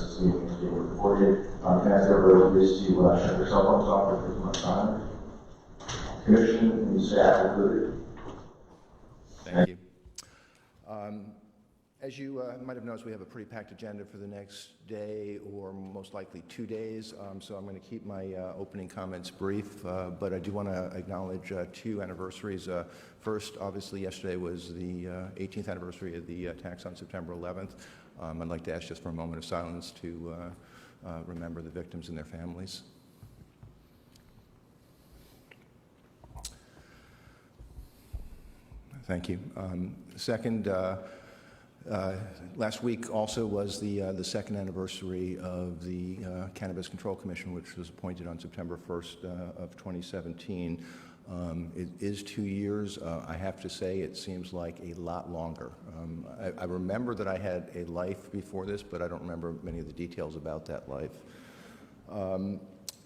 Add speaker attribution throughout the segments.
Speaker 1: This meeting is being recorded. Can I ask everybody please to shut their cell phones off if there's much time? Commission and staff included.
Speaker 2: Thank you. As you might have noticed, we have a pretty packed agenda for the next day, or most likely 2 days, so I'm going to keep my opening comments brief, but I do want to acknowledge 2 anniversaries. First, obviously, yesterday was the 18th anniversary of the attacks on September 11th. I'd like to ask just for a moment of silence to remember the victims and their families. Thank you. Second, last week also was the second anniversary of the Cannabis Control Commission, which was appointed on September 1st of 2017. It is 2 years. I have to say it seems like a lot longer. I remember that I had a life before this, but I don't remember many of the details about that life.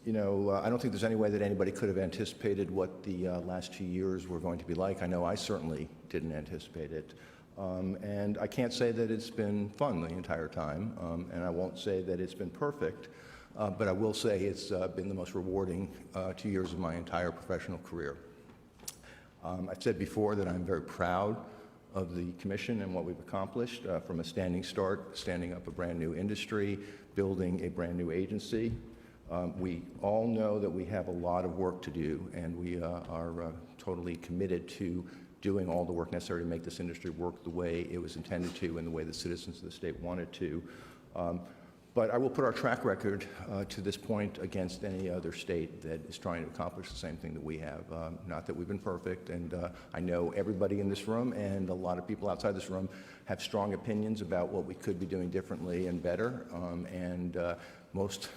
Speaker 2: You know, I don't think there's any way that anybody could have anticipated what the last 2 years were going to be like. I know I certainly didn't anticipate it. And I can't say that it's been fun the entire time, and I won't say that it's been perfect, but I will say it's been the most rewarding 2 years of my entire professional career. I've said before that I'm very proud of the commission and what we've accomplished from a standing start, standing up a brand new industry, building a brand new agency. We all know that we have a lot of work to do, and we are totally committed to doing all the work necessary to make this industry work the way it was intended to and the way the citizens of the state wanted to. But I will put our track record to this point against any other state that is trying to accomplish the same thing that we have. Not that we've been perfect, and I know everybody in this room and a lot of people outside this room have strong opinions about what we could be doing differently and better, and most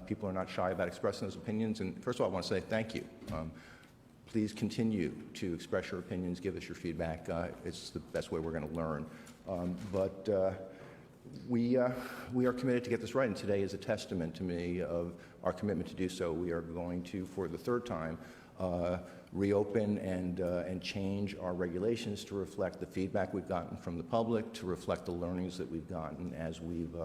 Speaker 2: people are not shy about expressing those opinions. And first of all, I want to say thank you. Please continue to express your opinions, give us your feedback. It's the best way we're going to learn. We are committed to get this right, and today is a testament to me of our commitment to do so. We are going to, for the third time, reopen and change our regulations to reflect the feedback we've gotten from the public, to reflect the learnings that we've gotten as we've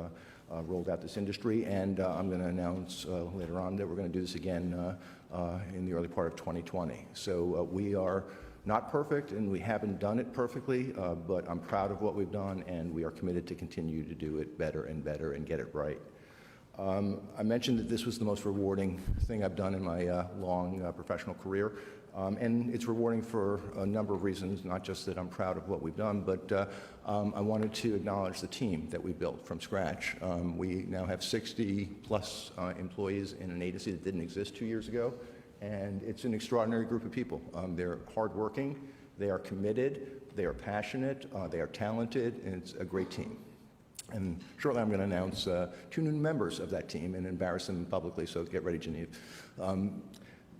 Speaker 2: rolled out this industry. And I'm going to announce later on that we're going to do this again in the early part of 2020. So we are not perfect, and we haven't done it perfectly, but I'm proud of what we've done, and we are committed to continue to do it better and better and get it right. I mentioned that this was the most rewarding thing I've done in my long professional career, and it's rewarding for a number of reasons, not just that I'm proud of what we've done, but I wanted to acknowledge the team that we built from scratch. We now have 60 plus employees in an agency that didn't exist 2 years ago, and it's an extraordinary group of people. They're hardworking, they are committed, they are passionate, they are talented, and it's a great team. And shortly I'm going to announce 2 new members of that team and embarrass them publicly, so get ready, Genevieve.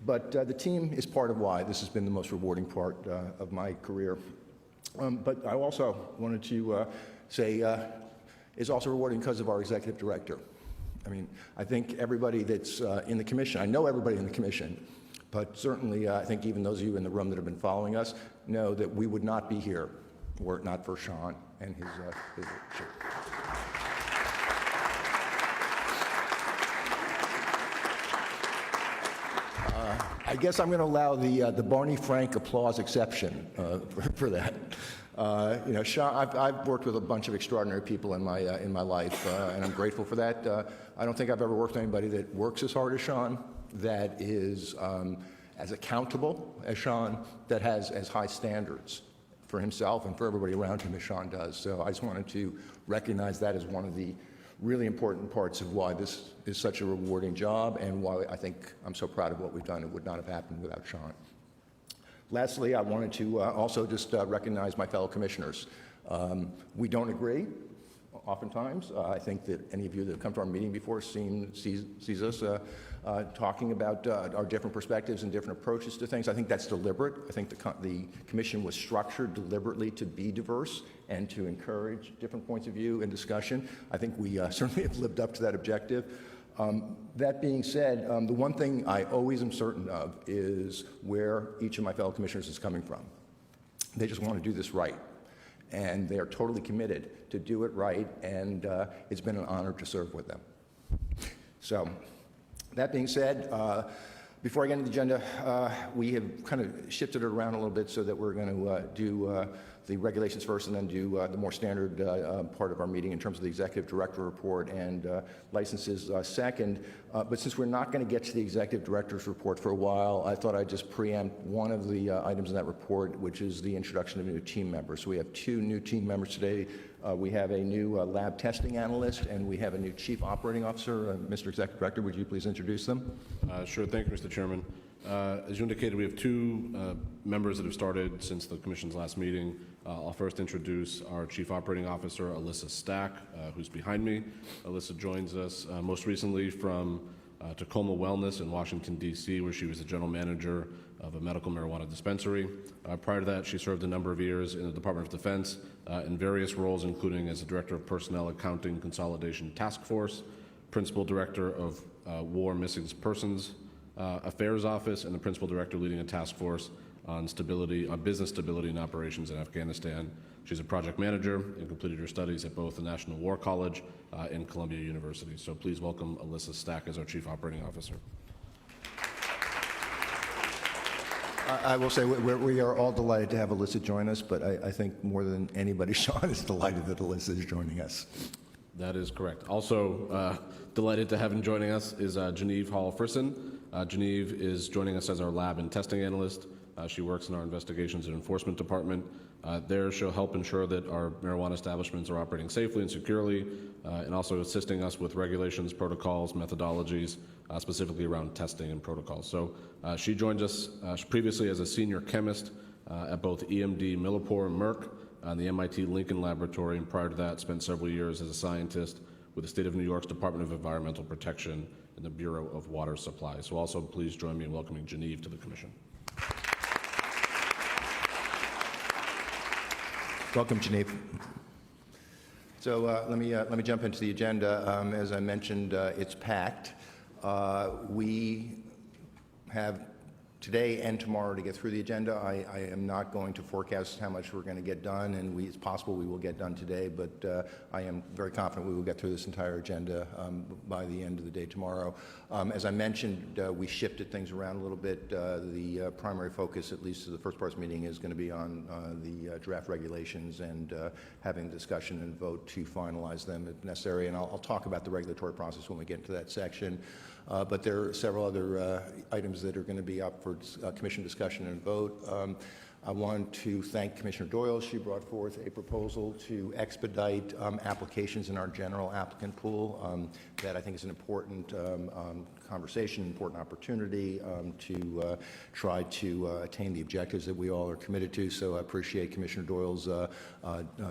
Speaker 2: But the team is part of why this has been the most rewarding part of my career. But I also wanted to say it's also rewarding because of our executive director. I mean, I think everybody that's in the commission, I know everybody in the commission, but certainly I think even those of you in the room that have been following us know that we would not be here were it not for Sean and his I guess I'm going to allow the Barney Frank applause exception for that. You know, Sean, I've worked with a bunch of extraordinary people in my life, and I'm grateful for that. I don't think I've ever worked with anybody that works as hard as Sean, that is as accountable as Sean, that has as high standards for himself and for everybody around him as Sean does. So I just wanted to recognize that as one of the really important parts of why this is such a rewarding job and why I think I'm so proud of what we've done. It would not have happened without Sean. Lastly, I wanted to also just recognize my fellow commissioners. We don't agree, oftentimes. I think that any of you that have come to our meeting before sees us talking about our different perspectives and different approaches to things. I think that's deliberate. I think the commission was structured deliberately to be diverse and to encourage different points of view and discussion. I think we certainly have lived up to that objective. That being said, the one thing I always am certain of is where each of my fellow commissioners is coming from. They just want to do this right. and they are totally committed to do it right, and it's been an honor to serve with them. So, that being said, before I get into the agenda, we have kind of shifted it around a little bit so that we're going to do the regulations first and then do the more standard part of our meeting in terms of the executive director report and licenses second. But since we're not going to get to the executive director's report for a while, I thought I'd just preempt one of the items in that report, which is the introduction of new team members. So we have 2 new team members today. We have a new lab testing analyst, and we have a new chief operating officer. Mr. Executive Director, would you please introduce them?
Speaker 3: Sure. Thank you, Mr. Chairman. As you indicated, we have 2 members that have started since the Commission's last meeting. I'll first introduce our Chief Operating Officer, Alyssa Stack, who's behind me. Alyssa joins us most recently from Tacoma Wellness in Washington, D.C., where she was the general manager of a medical marijuana dispensary. Prior to that, she served a number of years in the Department of Defense in various roles, including as the Director of Personnel Accounting Consolidation Task Force, Principal Director of War Missing Persons Affairs Office, and the Principal Director leading a task force on business stability and operations in Afghanistan. She's a project manager and completed her studies at both the National War College and Columbia University. So please welcome Alyssa Stack as our Chief Operating Officer.
Speaker 2: I will say we are all delighted to have Alyssa join us, but I think more than anybody, Sean is delighted that Alyssa is joining us.
Speaker 3: That is correct. Also delighted to have him joining us is Genevieve Hall-Frisson. Genevieve is joining us as our lab and testing analyst. She works in our investigations and enforcement department. There she'll help ensure that our marijuana establishments are operating safely and securely, and also assisting us with regulations, protocols, methodologies, specifically around testing and protocols. So she joined us previously as a senior chemist at both EMD Millipore and Merck and the MIT Lincoln Laboratory, and prior to that spent several years as a scientist with the State of New York's Department of Environmental Protection and the Bureau of Water Supply. So also please join me in welcoming Genevieve to the Commission.
Speaker 2: Welcome, Genevieve. So let me jump into the agenda. As I mentioned, it's packed. We have today and tomorrow to get through the agenda. I am not going to forecast how much we're going to get done, and it's possible we will get done today, but I am very confident we will get through this entire agenda by the end of the day tomorrow. As I mentioned, we shifted things around a little bit. The primary focus, at least to the first part of the meeting, is going to be on the draft regulations and having a discussion and vote to finalize them if necessary, and I'll talk about the regulatory process when we get into that section. But there are several other items that are going to be up for Commission discussion and vote. I want to thank Commissioner Doyle. She brought forth a proposal to expedite applications in our general applicant pool. That I think is an important conversation, important opportunity to try to attain the objectives that we all are committed to. So I appreciate Commissioner Doyle's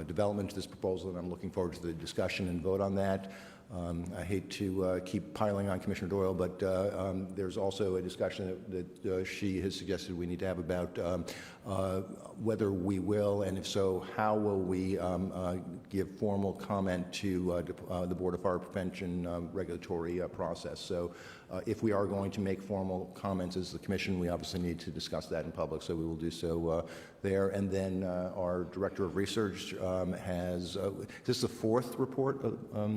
Speaker 2: development to this proposal, and I'm looking forward to the discussion and vote on that. I hate to keep piling on Commissioner Doyle, but there's also a discussion that she has suggested we need to have about whether we will, and if so, how will we give formal comment to the Board of Fire Prevention regulatory process. So if we are going to make formal comments as the Commission, we obviously need to discuss that in public, so we will do so there. And then our Director of Research has, this is the 4th report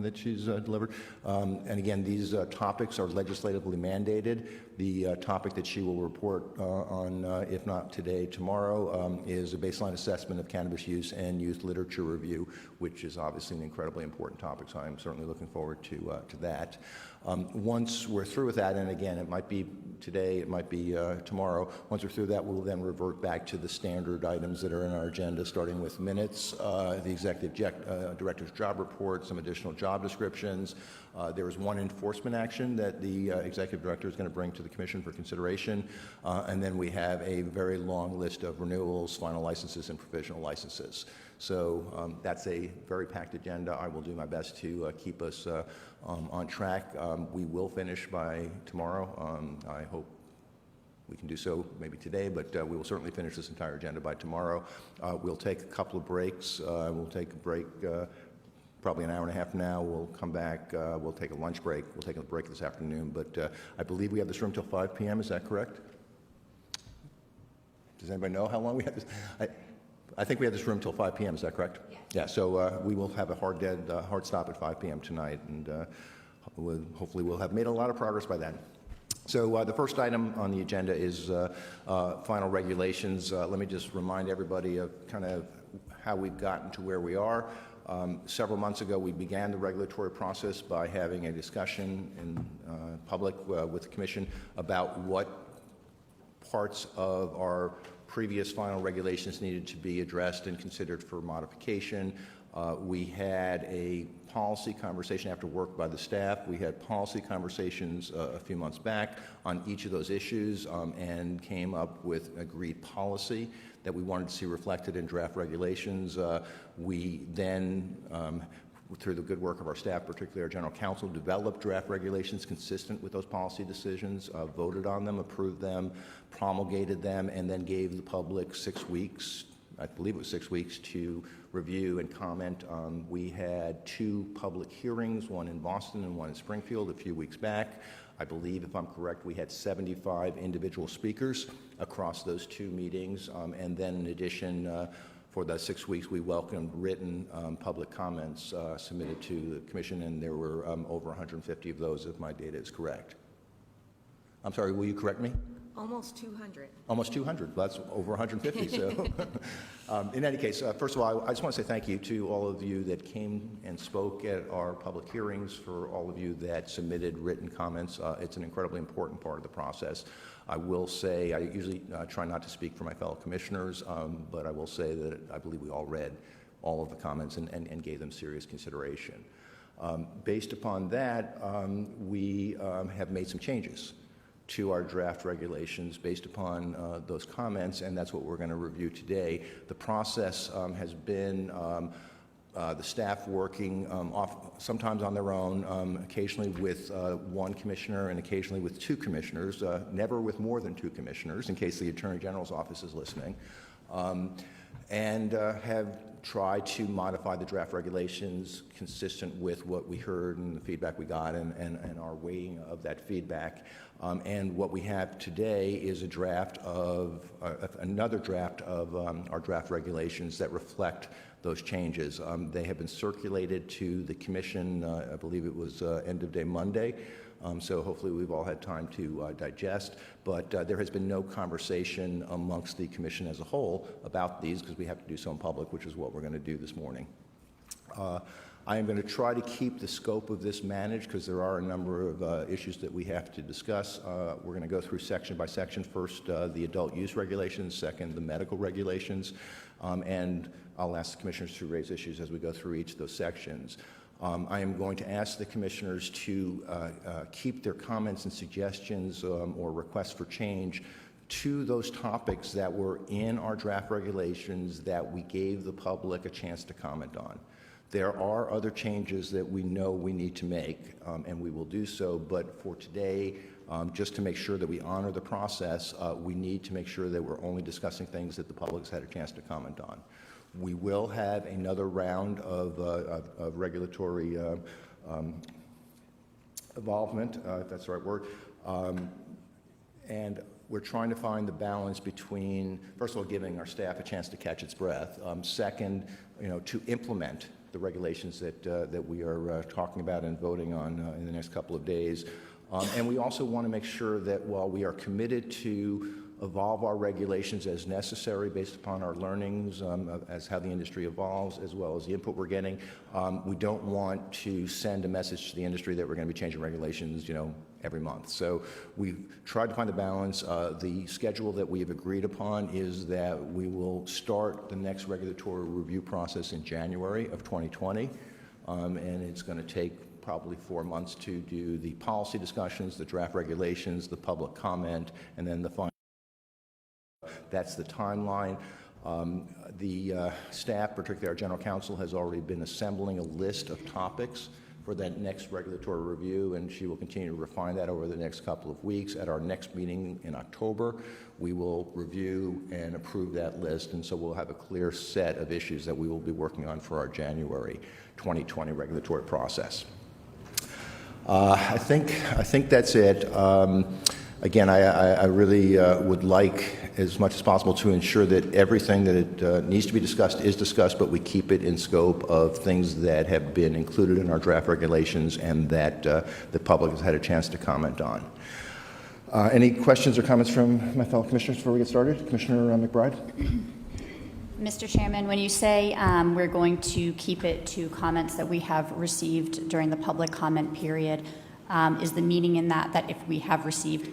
Speaker 2: that she's delivered. And again, these topics are legislatively mandated. The topic that she will report on, if not today, tomorrow, is a baseline assessment of cannabis use and youth literature review, which is obviously an incredibly important topic, so I'm certainly looking forward to that. Once we're through with that, and again, it might be today, it might be tomorrow, once we're through that, we'll then revert back to the standard items that are in our agenda, starting with minutes, the Executive Director's job report, some additional job descriptions. There is one enforcement action that the Executive Director is going to bring to the Commission for consideration, and then we have a very long list of renewals, final licenses, and provisional licenses. So that's a very packed agenda. I will do my best to keep us on track. We will finish by tomorrow. I hope we can do so maybe today, but we will certainly finish this entire agenda by tomorrow. We'll take a couple of breaks. We'll take a break probably an hour and a half now. We'll come back. We'll take a lunch break. We'll take a break this afternoon, but I believe we have this room till 5 p.m. Is that correct? Does anybody know how long we have this? I think we have this room till 5 p.m., is that correct?
Speaker 4: Yes.
Speaker 2: Yeah, so we will have a hard stop at 5 p.m. tonight, and hopefully we'll have made a lot of progress by then. So the first item on the agenda is final regulations. Let me just remind everybody of kind of how we've gotten to where we are. Several months ago, we began the regulatory process by having a discussion in public with the Commission about what parts of our previous final regulations needed to be addressed and considered for modification. We had a policy conversation after work by the staff. We had policy conversations a few months back on each of those issues and came up with an agreed policy that we wanted to see reflected in draft regulations. We then, through the good work of our staff, particularly our general counsel, developed draft regulations consistent with those policy decisions, voted on them, approved them, promulgated them, and then gave the public 6 weeks, I believe it was 6 weeks, to review and comment. We had 2 public hearings, one in Boston and one in Springfield a few weeks back. I believe, if I'm correct, we had 75 individual speakers across those 2 meetings. And then in addition, for the 6 weeks, we welcomed written public comments submitted to the Commission, and there were over 150 of those, if my data is correct. I'm sorry, will you correct me?
Speaker 4: Almost 200.
Speaker 2: Almost 200. That's over 150. So, in any case, first of all, I just want to say thank you to all of you that came and spoke at our public hearings, for all of you that submitted written comments. It's an incredibly important part of the process. I will say, I usually try not to speak for my fellow commissioners, but I will say that I believe we all read all of the comments and gave them serious consideration. Based upon that, we have made some changes to our draft regulations based upon those comments, and that's what we're going to review today. The process has been the staff working sometimes on their own, occasionally with one commissioner and occasionally with 2 commissioners, never with more than 2 commissioners, in case the Attorney General's office is listening, and have tried to modify the draft regulations consistent with what we heard and the feedback we got and our weighing of that feedback. And what we have today is a draft of, another draft of our draft regulations that reflect those changes. They have been circulated to the Commission, I believe it was end of day Monday, so hopefully we've all had time to digest, but there has been no conversation amongst the Commission as a whole about these, because we have to do so in public, which is what we're going to do this morning. I am going to try to keep the scope of this managed, because there are a number of issues that we have to discuss. We're going to go through section by section. First, the adult use regulations. Second, the medical regulations. And I'll ask the commissioners to raise issues as we go through each of those sections. I am going to ask the commissioners to keep their comments and suggestions or requests for change to those topics that were in our draft regulations that we gave the public a chance to comment on. There are other changes that we know we need to make, and we will do so, but for today, just to make sure that we honor the process, we need to make sure that we're only discussing things that the public has had a chance to comment on. We will have another round of regulatory involvement, if that's the right word, and we're trying to find the balance between, first of all, giving our staff a chance to catch its breath. Second, to implement the regulations that we are talking about and voting on in the next couple of days. And we also want to make sure that while we are committed to evolve our regulations as necessary based upon our learnings as how the industry evolves, as well as the input we're getting, we don't want to send a message to the industry that we're going to be changing regulations, every month. So we've tried to find the balance. The schedule that we have agreed upon is that we will start the next regulatory review process in January of 2020, and it's going to take probably 4 months to do the policy discussions, the draft regulations, the public comment, and then the final. That's the timeline. The staff, particularly our general counsel, has already been assembling a list of topics for that next regulatory review, and she will continue to refine that over the next couple of weeks. At our next meeting in October, we will review and approve that list, and so we'll have a clear set of issues that we will be working on for our January 2020 regulatory process. I think that's it. Again, I really would like, as much as possible, to ensure that everything that it needs to be discussed is discussed, but we keep it in scope of things that have been included in our draft regulations and that the public has had a chance to comment on. Any questions or comments from my fellow commissioners before we get started? Commissioner McBride?
Speaker 4: Mr. Chairman, when you say we're going to keep it to comments that we have received during the public comment period, is the meaning in that if we have received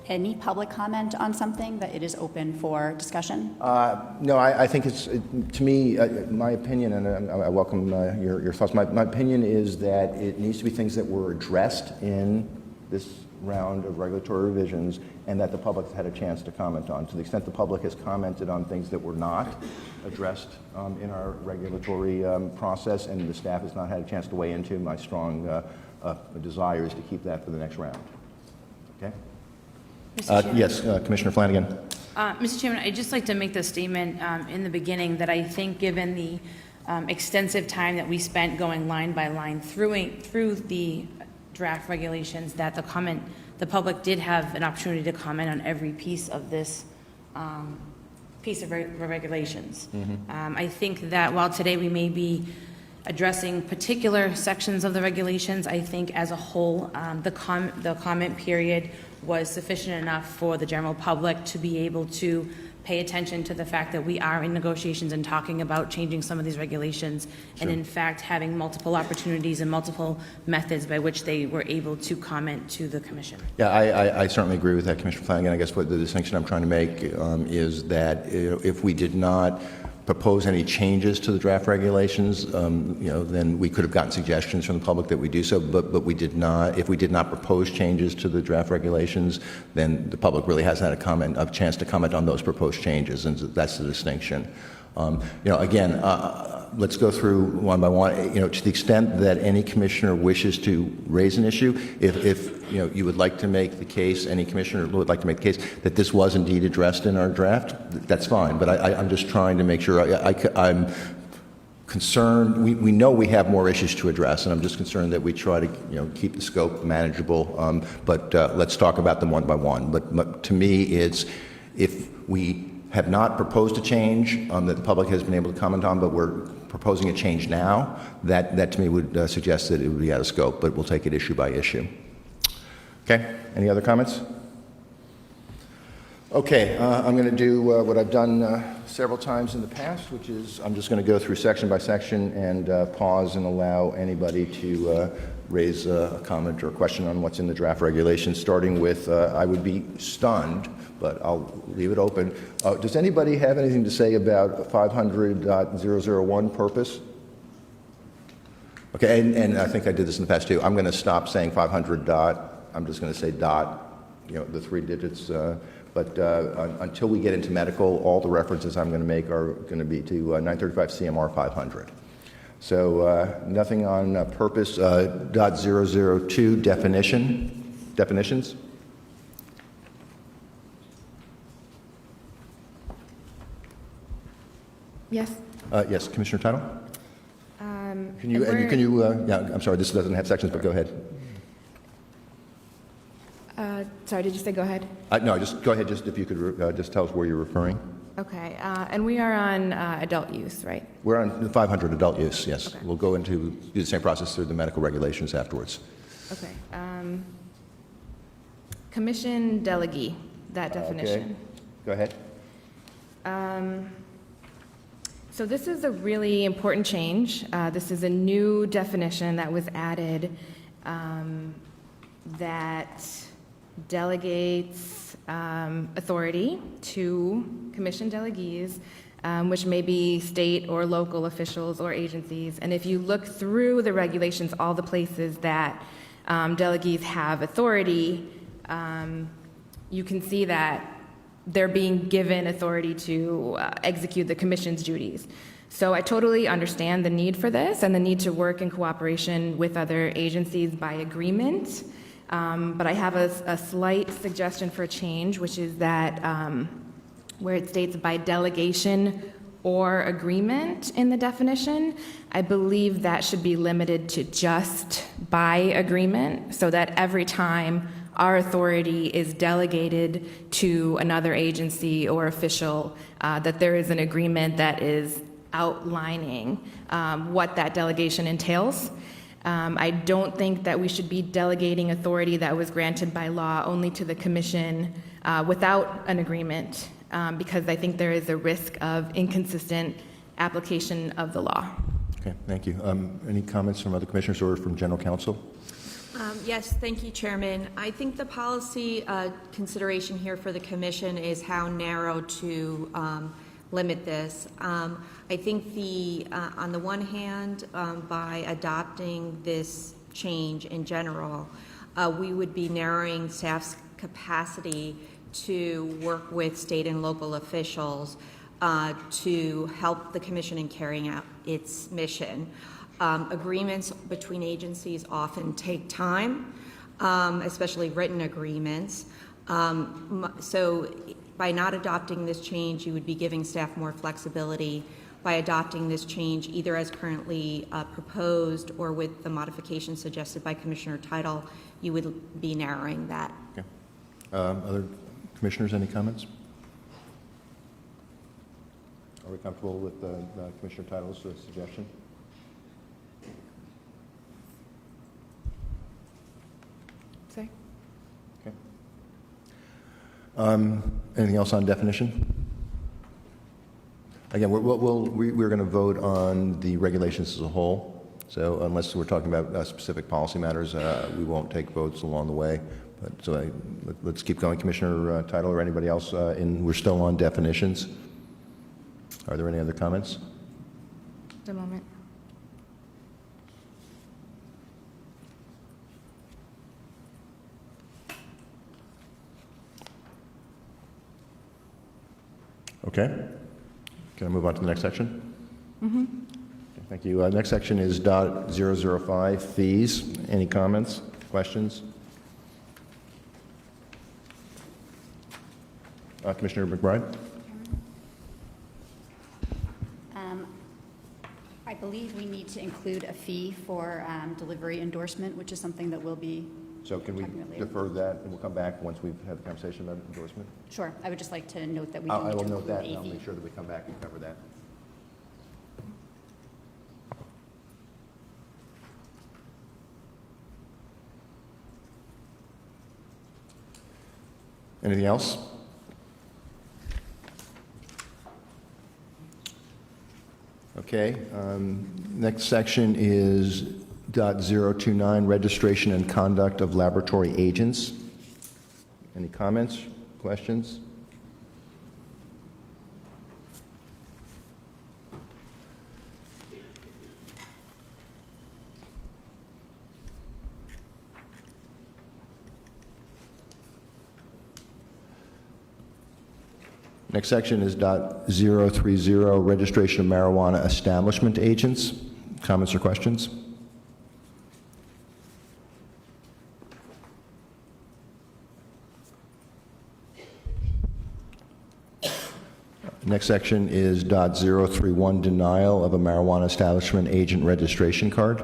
Speaker 4: any public comment on something, that it is open for discussion?
Speaker 2: No, I think it's, to me, my opinion, and I welcome your thoughts, my opinion is that it needs to be things that were addressed in this round of regulatory revisions and that the public has had a chance to comment on. To the extent the public has commented on things that were not addressed in our regulatory process and the staff has not had a chance to weigh into, my strong desire is to keep that for the next round. Okay? Yes, Commissioner Flanagan.
Speaker 5: Mr. Chairman, I'd just like to make the statement in the beginning that I think given the extensive time that we spent going line by line through the draft regulations, that the public did have an opportunity to comment on every piece of this piece of regulations. Mm-hmm. I think that while today we may be addressing particular sections of the regulations, I think as a whole, the comment period was sufficient enough for the general public to be able to pay attention to the fact that we are in negotiations and talking about changing some of these regulations, and in fact having multiple opportunities and multiple methods by which they were able to comment to the commission.
Speaker 2: Yeah, I certainly agree with that, Commissioner Flanagan. I guess what the distinction I'm trying to make is that if we did not propose any changes to the draft regulations, then we could have gotten suggestions from the public that we do so, but we did not. If we did not propose changes to the draft regulations, then the public really hasn't had a chance to comment on those proposed changes, and that's the distinction. Again, let's go through one by one. To the extent that any commissioner wishes to raise an issue, if you would like to make the case, any commissioner would like to make the case that this was indeed addressed in our draft, that's fine. But I'm just trying to make sure. I'm concerned. We know we have more issues to address, and I'm just concerned that we try to keep the scope manageable. But let's talk about them one by one. But to me, it's if we have not proposed a change that the public has been able to comment on, but we're proposing a change now, that to me would suggest that it would be out of scope, but we'll take it issue by issue. Okay, any other comments? Okay, I'm going to do what I've done several times in the past, which is I'm just going to go through section by section and pause and allow anybody to raise a comment or a question on what's in the draft regulations, starting with, I would be stunned, but I'll leave it open. Does anybody have anything to say about 500.001 purpose? Okay, and I think I did this in the past too. I'm going to stop saying 500 dot. I'm just going to say dot, the 3 digits. But until we get into medical, all the references I'm going to make are going to be to 935 CMR 500. So nothing on purpose. .002 definitions.
Speaker 6: Yes.
Speaker 2: Yes, Commissioner Tuttle? Can you, I'm sorry, this doesn't have sections, but go ahead.
Speaker 6: Sorry, did you say go ahead?
Speaker 2: No, just go ahead, just if you could just tell us where you're referring.
Speaker 6: Okay, and we are on adult use, right?
Speaker 2: We're on 500 adult use, yes.
Speaker 6: Okay.
Speaker 2: We'll go into do the same process through the medical regulations afterwards.
Speaker 6: Okay. Commission delegee, that definition.
Speaker 2: Okay. Go ahead.
Speaker 6: So this is a really important change. This is a new definition that was added that delegates authority to commission delegees, which may be state or local officials or agencies. And if you look through the regulations, all the places that delegees have authority, you can see that they're being given authority to execute the commission's duties. So I totally understand the need for this and the need to work in cooperation with other agencies by agreement. But I have a slight suggestion for a change, which is that where it states by delegation or agreement in the definition, I believe that should be limited to just by agreement, so that every time our authority is delegated to another agency or official, that there is an agreement that is outlining what that delegation entails. I don't think that we should be delegating authority that was granted by law only to the commission without an agreement, because I think there is a risk of inconsistent application of the law.
Speaker 2: Okay, thank you. Any comments from other commissioners or from general counsel?
Speaker 7: Yes, thank you, Chairman. I think the policy consideration here for the commission is how narrow to limit this. I think on the one hand, by adopting this change in general, we would be narrowing staff's capacity to work with state and local officials to help the commission in carrying out its mission. Agreements between agencies often take time, especially written agreements. So by not adopting this change, you would be giving staff more flexibility. By adopting this change, either as currently proposed or with the modification suggested by Commissioner Title, you would be narrowing that.
Speaker 2: Okay. Other commissioners, any comments? Are we comfortable with Commissioner Title's suggestion?
Speaker 6: Sorry?
Speaker 2: Okay. Anything else on definition? Again, we're going to vote on the regulations as a whole. So unless we're talking about specific policy matters, we won't take votes along the way. But so let's keep going, Commissioner Title or anybody else. We're still on definitions. Are there any other comments?
Speaker 6: Just a moment.
Speaker 2: Okay. Can I move on to the next section? Mm-hmm. Okay, thank you. Next section is .005, fees. Any comments, questions? Commissioner McBride?
Speaker 4: I believe we need to include a fee for delivery endorsement, which is something that we'll be
Speaker 2: So can we
Speaker 4: talking about later.
Speaker 2: defer that and we'll come back once we've had the conversation about endorsement?
Speaker 4: Sure. I would just like to note that we do
Speaker 2: I
Speaker 4: need
Speaker 2: will
Speaker 4: to
Speaker 2: note
Speaker 4: include
Speaker 2: that and
Speaker 4: a
Speaker 2: I'll
Speaker 4: fee.
Speaker 2: make sure that we come back and cover that. Anything else? Okay, next section is .029, registration and conduct of laboratory agents. Any comments, questions? Next section is .030, registration of marijuana establishment agents. Comments or questions? Next section is .031, denial of a marijuana establishment agent registration card.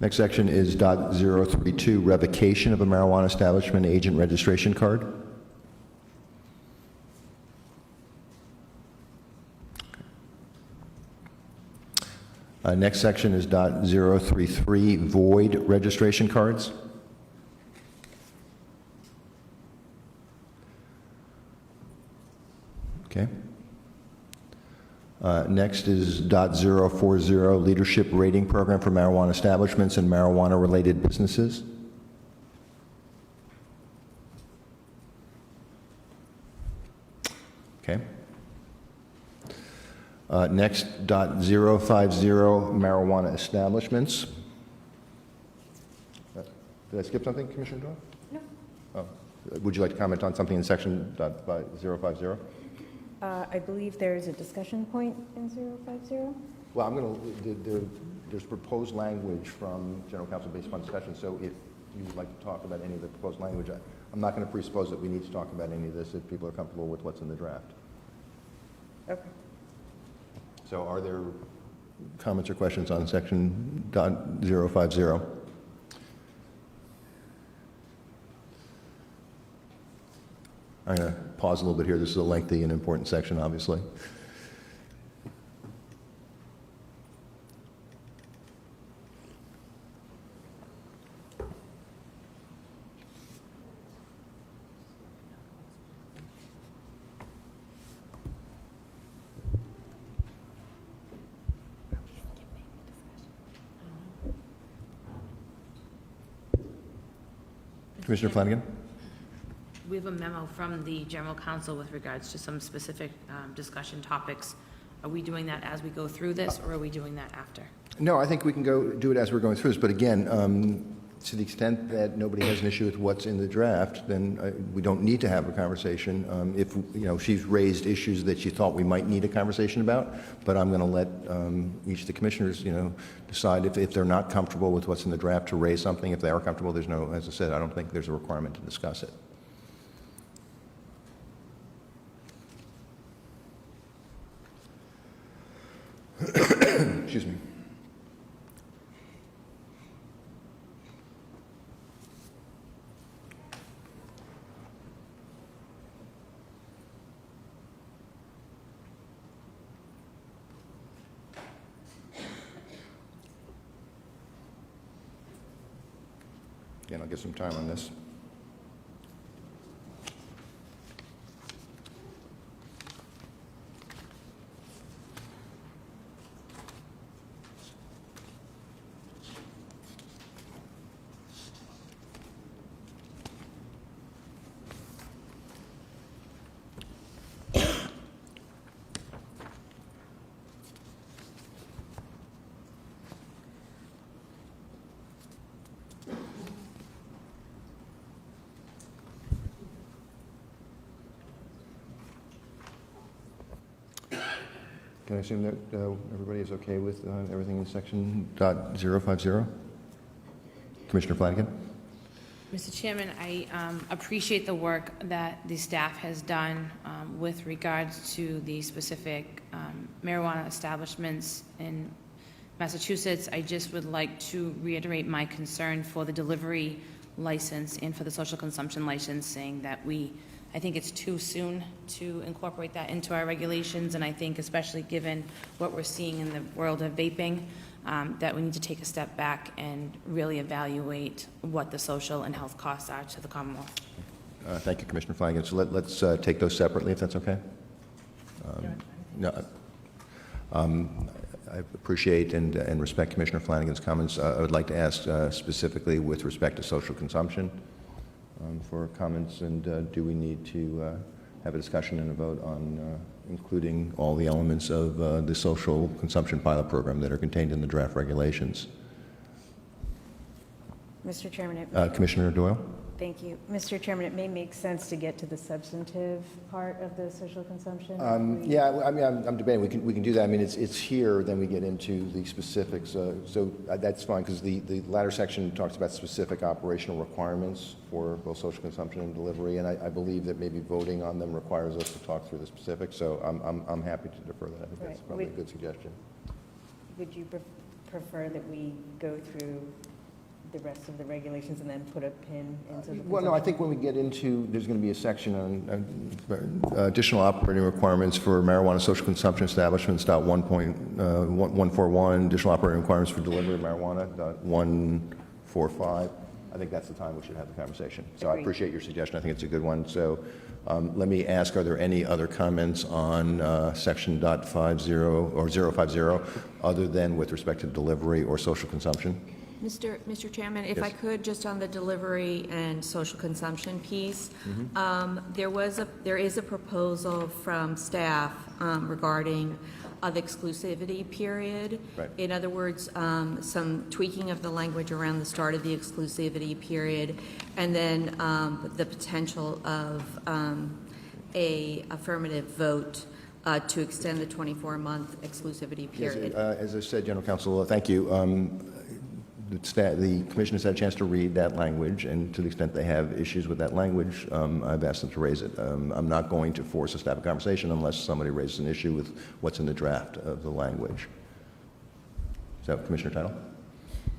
Speaker 2: Next section is .032, revocation of a marijuana establishment agent registration card. Next section is .033, void registration cards. Okay. Next is .040, leadership rating program for marijuana establishments and marijuana-related businesses. Okay. Next, .050, marijuana establishments. Did I skip something, Commissioner Doyle?
Speaker 7: No.
Speaker 2: Oh. Would you like to comment on something in section .050?
Speaker 8: I believe there is a discussion point in 050.
Speaker 2: Well, I'm going to, there's proposed language from General Counsel based upon discussion, so if you would like to talk about any of the proposed language, I'm not going to presuppose that we need to talk about any of this if people are comfortable with what's in the draft.
Speaker 8: Okay.
Speaker 2: So are there comments or questions on section .050? I'm going to pause a little bit here. This is a lengthy and important section, obviously. Commissioner Flanagan?
Speaker 5: We have a memo from the general counsel with regards to some specific discussion topics. Are we doing that as we go through this, or are we doing that after?
Speaker 2: No, I think we can go do it as we're going through this. But again, to the extent that nobody has an issue with what's in the draft, then we don't need to have a conversation. If, she's raised issues that she thought we might need a conversation about, but I'm going to let each of the commissioners, decide if they're not comfortable with what's in the draft to raise something. If they are comfortable, there's no, as I said, I don't think there's a requirement to discuss it. Excuse me. Again, I'll get some time on this. Can I assume that everybody is okay with everything in section .050? Commissioner Flanagan?
Speaker 5: Mr. Chairman, I appreciate the work that the staff has done with regards to the specific marijuana establishments in Massachusetts. I just would like to reiterate my concern for the delivery license and for the social consumption license, saying that I think it's too soon to incorporate that into our regulations, and I think especially given what we're seeing in the world of vaping, that we need to take a step back and really evaluate what the social and health costs are to the Commonwealth.
Speaker 2: Thank you, Commissioner Flanagan. So let's take those separately, if that's okay. No, I appreciate and respect Commissioner Flanagan's comments. I would like to ask specifically with respect to social consumption for comments, and do we need to have a discussion and a vote on including all the elements of the social consumption pilot program that are contained in the draft regulations?
Speaker 8: Mr. Chairman,
Speaker 2: Commissioner Doyle?
Speaker 8: thank you. Mr. Chairman, it may make sense to get to the substantive part of the social consumption.
Speaker 2: Yeah, I mean, I'm debating. We can do that. I mean, it's here. Then we get into the specifics. So that's fine, because the latter section talks about specific operational requirements for both social consumption and delivery, and I believe that maybe voting on them requires us to talk through the specifics. So I'm happy to defer that. I think that's probably a good suggestion.
Speaker 8: Would you prefer that we go through the rest of the regulations and then put a pin into the...
Speaker 2: Well, no, I think when we get into, there's going to be a section on additional operating requirements for marijuana social consumption establishments, .1.141, additional operating requirements for delivery of marijuana, .145. I think that's the time we should have the conversation. So I appreciate your suggestion. I think it's a good one. So let me ask, are there any other comments on section .50 or 050 other than with respect to delivery or social consumption?
Speaker 7: Mr. Chairman, if
Speaker 2: Yes.
Speaker 7: I could, just on the delivery and social consumption piece, there is a proposal from staff regarding the exclusivity period.
Speaker 2: Right.
Speaker 7: In other words, some tweaking of the language around the start of the exclusivity period, and then the potential of a affirmative vote to extend the 24-month exclusivity period.
Speaker 2: Yes, as I said, General Counsel, thank you. the commission has had a chance to read that language, and to the extent they have issues with that language, I've asked them to raise it. I'm not going to force us to have a conversation unless somebody raises an issue with what's in the draft of the language. So, Commissioner Title?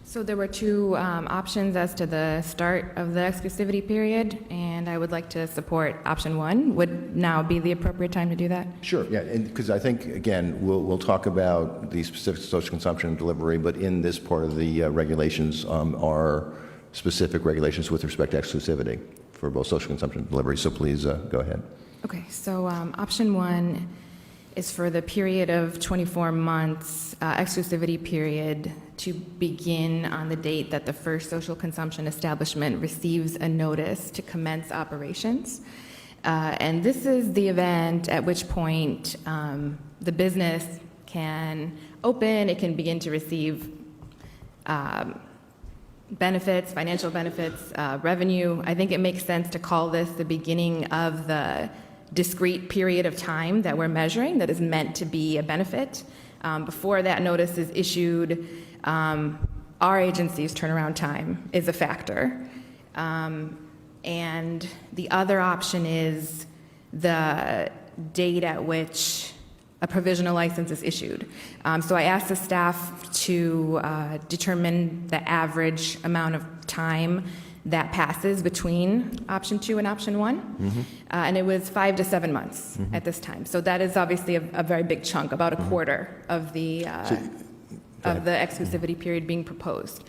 Speaker 6: So there were two options as to the start of the exclusivity period, and I would like to support option one. Would now be the appropriate time to do that?
Speaker 2: Sure, yeah, because I think, again, we'll talk about the specific social consumption and delivery, but in this part of the regulations are specific regulations with respect to exclusivity for both social consumption and delivery, so please go ahead.
Speaker 6: Okay, so option one is for the period of 24 months, exclusivity period, to begin on the date that the first social consumption establishment receives a notice to commence operations. And this is the event at which point the business can open, it can begin to receive benefits, financial benefits, revenue. I think it makes sense to call this the beginning of the discrete period of time that we're measuring that is meant to be a benefit. Before that notice is issued, our agency's turnaround time is a factor. And the other option is the date at which a provisional license is issued. So I asked the staff to determine the average amount of time that passes between option two and option one. And it was 5 to 7 months at this time. So that is obviously a very big chunk, about a quarter of the exclusivity period being proposed.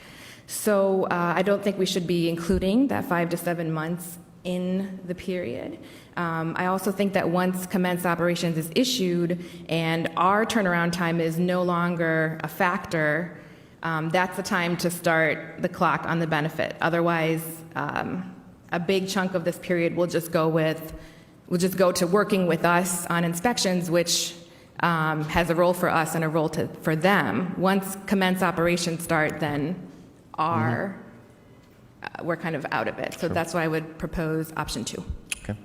Speaker 6: So I don't think we should be including that 5 to 7 months in the period. I also think that once commence operations is issued and our turnaround time is no longer a factor, that's the time to start the clock on the benefit. Otherwise, a big chunk of this period will just go to working with us on inspections, which has a role for us and a role for them. Once commence operations start, then we're kind of out of it. So that's why I would propose option two.
Speaker 2: Okay.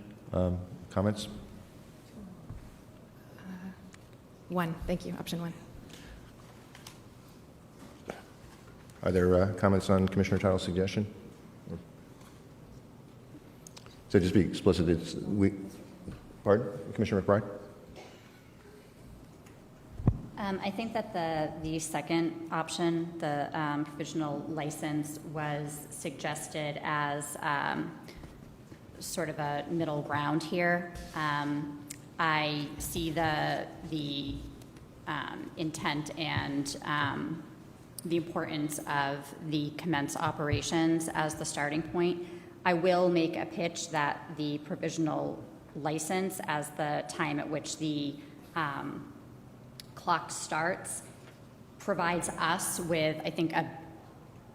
Speaker 2: Comments?
Speaker 6: One, thank you, option one.
Speaker 2: Are there comments on Commissioner Title's suggestion? So just be explicit, pardon, Commissioner McBride?
Speaker 4: I think that the second option, the provisional license, was suggested as sort of a middle ground here. I see the intent and the importance of the commence operations as the starting point. I will make a pitch that the provisional license as the time at which the clock starts provides us with, I think, a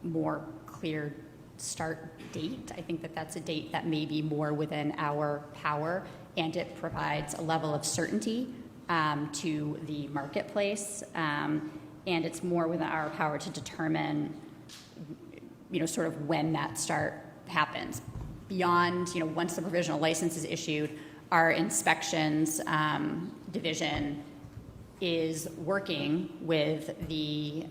Speaker 4: more clear start date. I think that that's a date that may be more within our power, and it provides a level of certainty to the marketplace. And it's more within our power to determine, sort of when that start happens. Beyond, once the provisional license is issued, our inspections division is working with the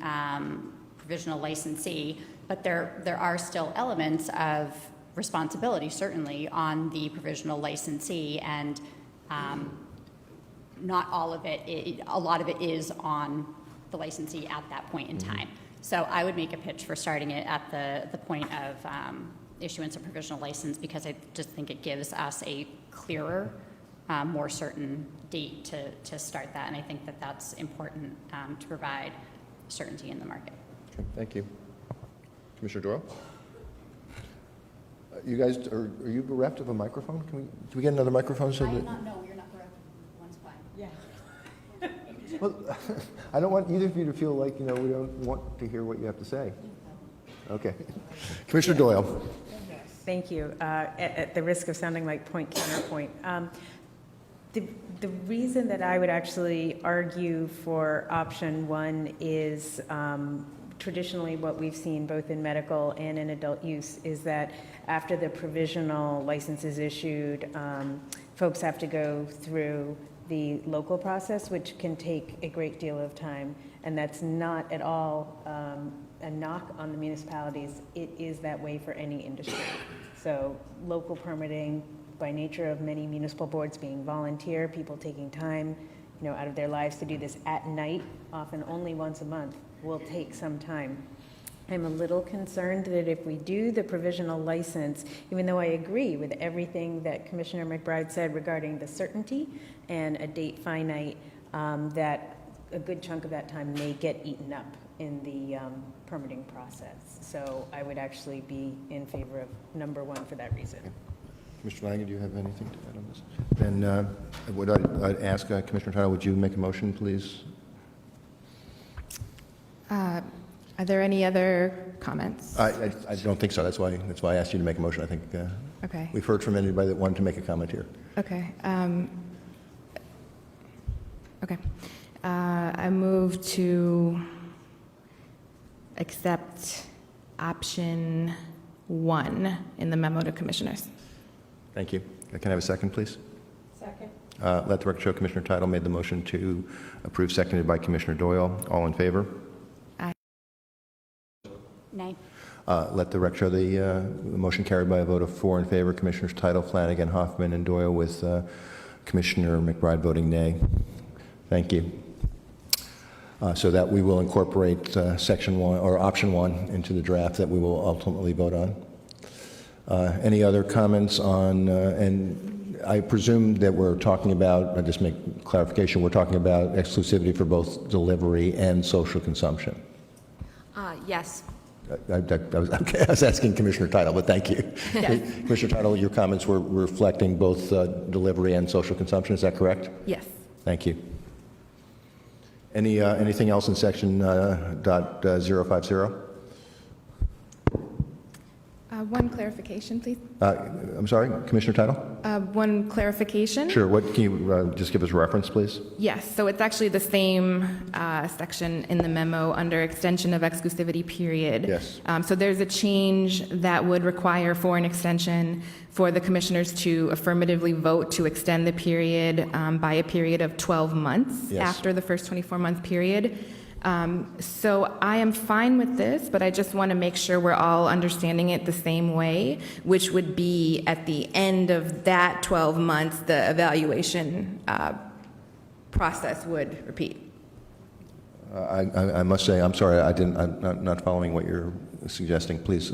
Speaker 4: provisional licensee, but there are still elements of responsibility, certainly, on the provisional licensee, and not all of it, a lot of it is on the licensee at that point in time. So I would make a pitch for starting it at the point of issuance of provisional license, because I just think it gives us a clearer, more certain date to start that, and I think that that's important to provide certainty in the market.
Speaker 2: Okay, thank you. Commissioner Doyle? You guys, are you bereft of a microphone? Can we get another microphone? So
Speaker 4: No, you're
Speaker 2: that,
Speaker 4: not bereft. One's fine. Yeah.
Speaker 2: well, I don't want either of you to feel like, we don't want to hear what you have to say. Okay. Commissioner Doyle?
Speaker 8: Thank you. At the risk of sounding like point counterpoint, the reason that I would actually argue for option one is traditionally what we've seen both in medical and in adult use is that after the provisional license is issued, folks have to go through the local process, which can take a great deal of time, and that's not at all a knock on the municipalities. It is that way for any industry. So local permitting, by nature of many municipal boards being volunteer, people taking time, out of their lives to do this at night, often only once a month, will take some time. I'm a little concerned that if we do the provisional license, even though I agree with everything that Commissioner McBride said regarding the certainty and a date finite, that a good chunk of that time may get eaten up in the permitting process. So I would actually be in favor of number one for that reason.
Speaker 2: Commissioner Langen, do you have anything to add on this? Then would I ask Commissioner Tittle, would you make a motion, please?
Speaker 6: Are there any other comments?
Speaker 2: I don't think so. That's why I asked you to make a motion. I think
Speaker 6: Okay.
Speaker 2: we've heard from anybody that wanted to make a comment here.
Speaker 6: Okay. Okay. I move to accept option 1 in the memo to commissioners.
Speaker 2: Thank you. Can I have a second, please?
Speaker 7: Second.
Speaker 2: Let the record show Commissioner Tittle made the motion to approve, seconded by Commissioner Doyle. All in favor?
Speaker 4: Nay.
Speaker 2: Let the record show the motion carried by a vote of 4 in favor. Commissioners Tittle, Flanagan, Hoffman, and Doyle, with Commissioner McBride voting nay. Thank you. So that we will incorporate section 1 or option 1 into the draft that we will ultimately vote on. Any other comments on, and I presume that we're talking about, I just make clarification, we're talking about exclusivity for both delivery and social consumption.
Speaker 7: Yes.
Speaker 2: I was asking Commissioner Tittle, but thank you.
Speaker 6: Yes.
Speaker 2: Commissioner Tittle, your comments were reflecting both delivery and social consumption, is that correct?
Speaker 6: Yes.
Speaker 2: Thank you. Anything else in section .050?
Speaker 6: One clarification, please.
Speaker 2: I'm sorry, Commissioner Tittle?
Speaker 6: One clarification.
Speaker 2: Sure. What can you just give us a reference, please?
Speaker 6: Yes, so it's actually the same section in the memo under extension of exclusivity period.
Speaker 2: Yes.
Speaker 6: So there's a change that would require for an extension for the commissioners to affirmatively vote to extend the period by a period of 12 months
Speaker 2: Yes.
Speaker 6: after the first 24-month period. So I am fine with this, but I just want to make sure we're all understanding it the same way, which would be at the end of that 12 months, the evaluation process would repeat.
Speaker 2: I must say, I'm sorry, I'm not following what you're suggesting. Please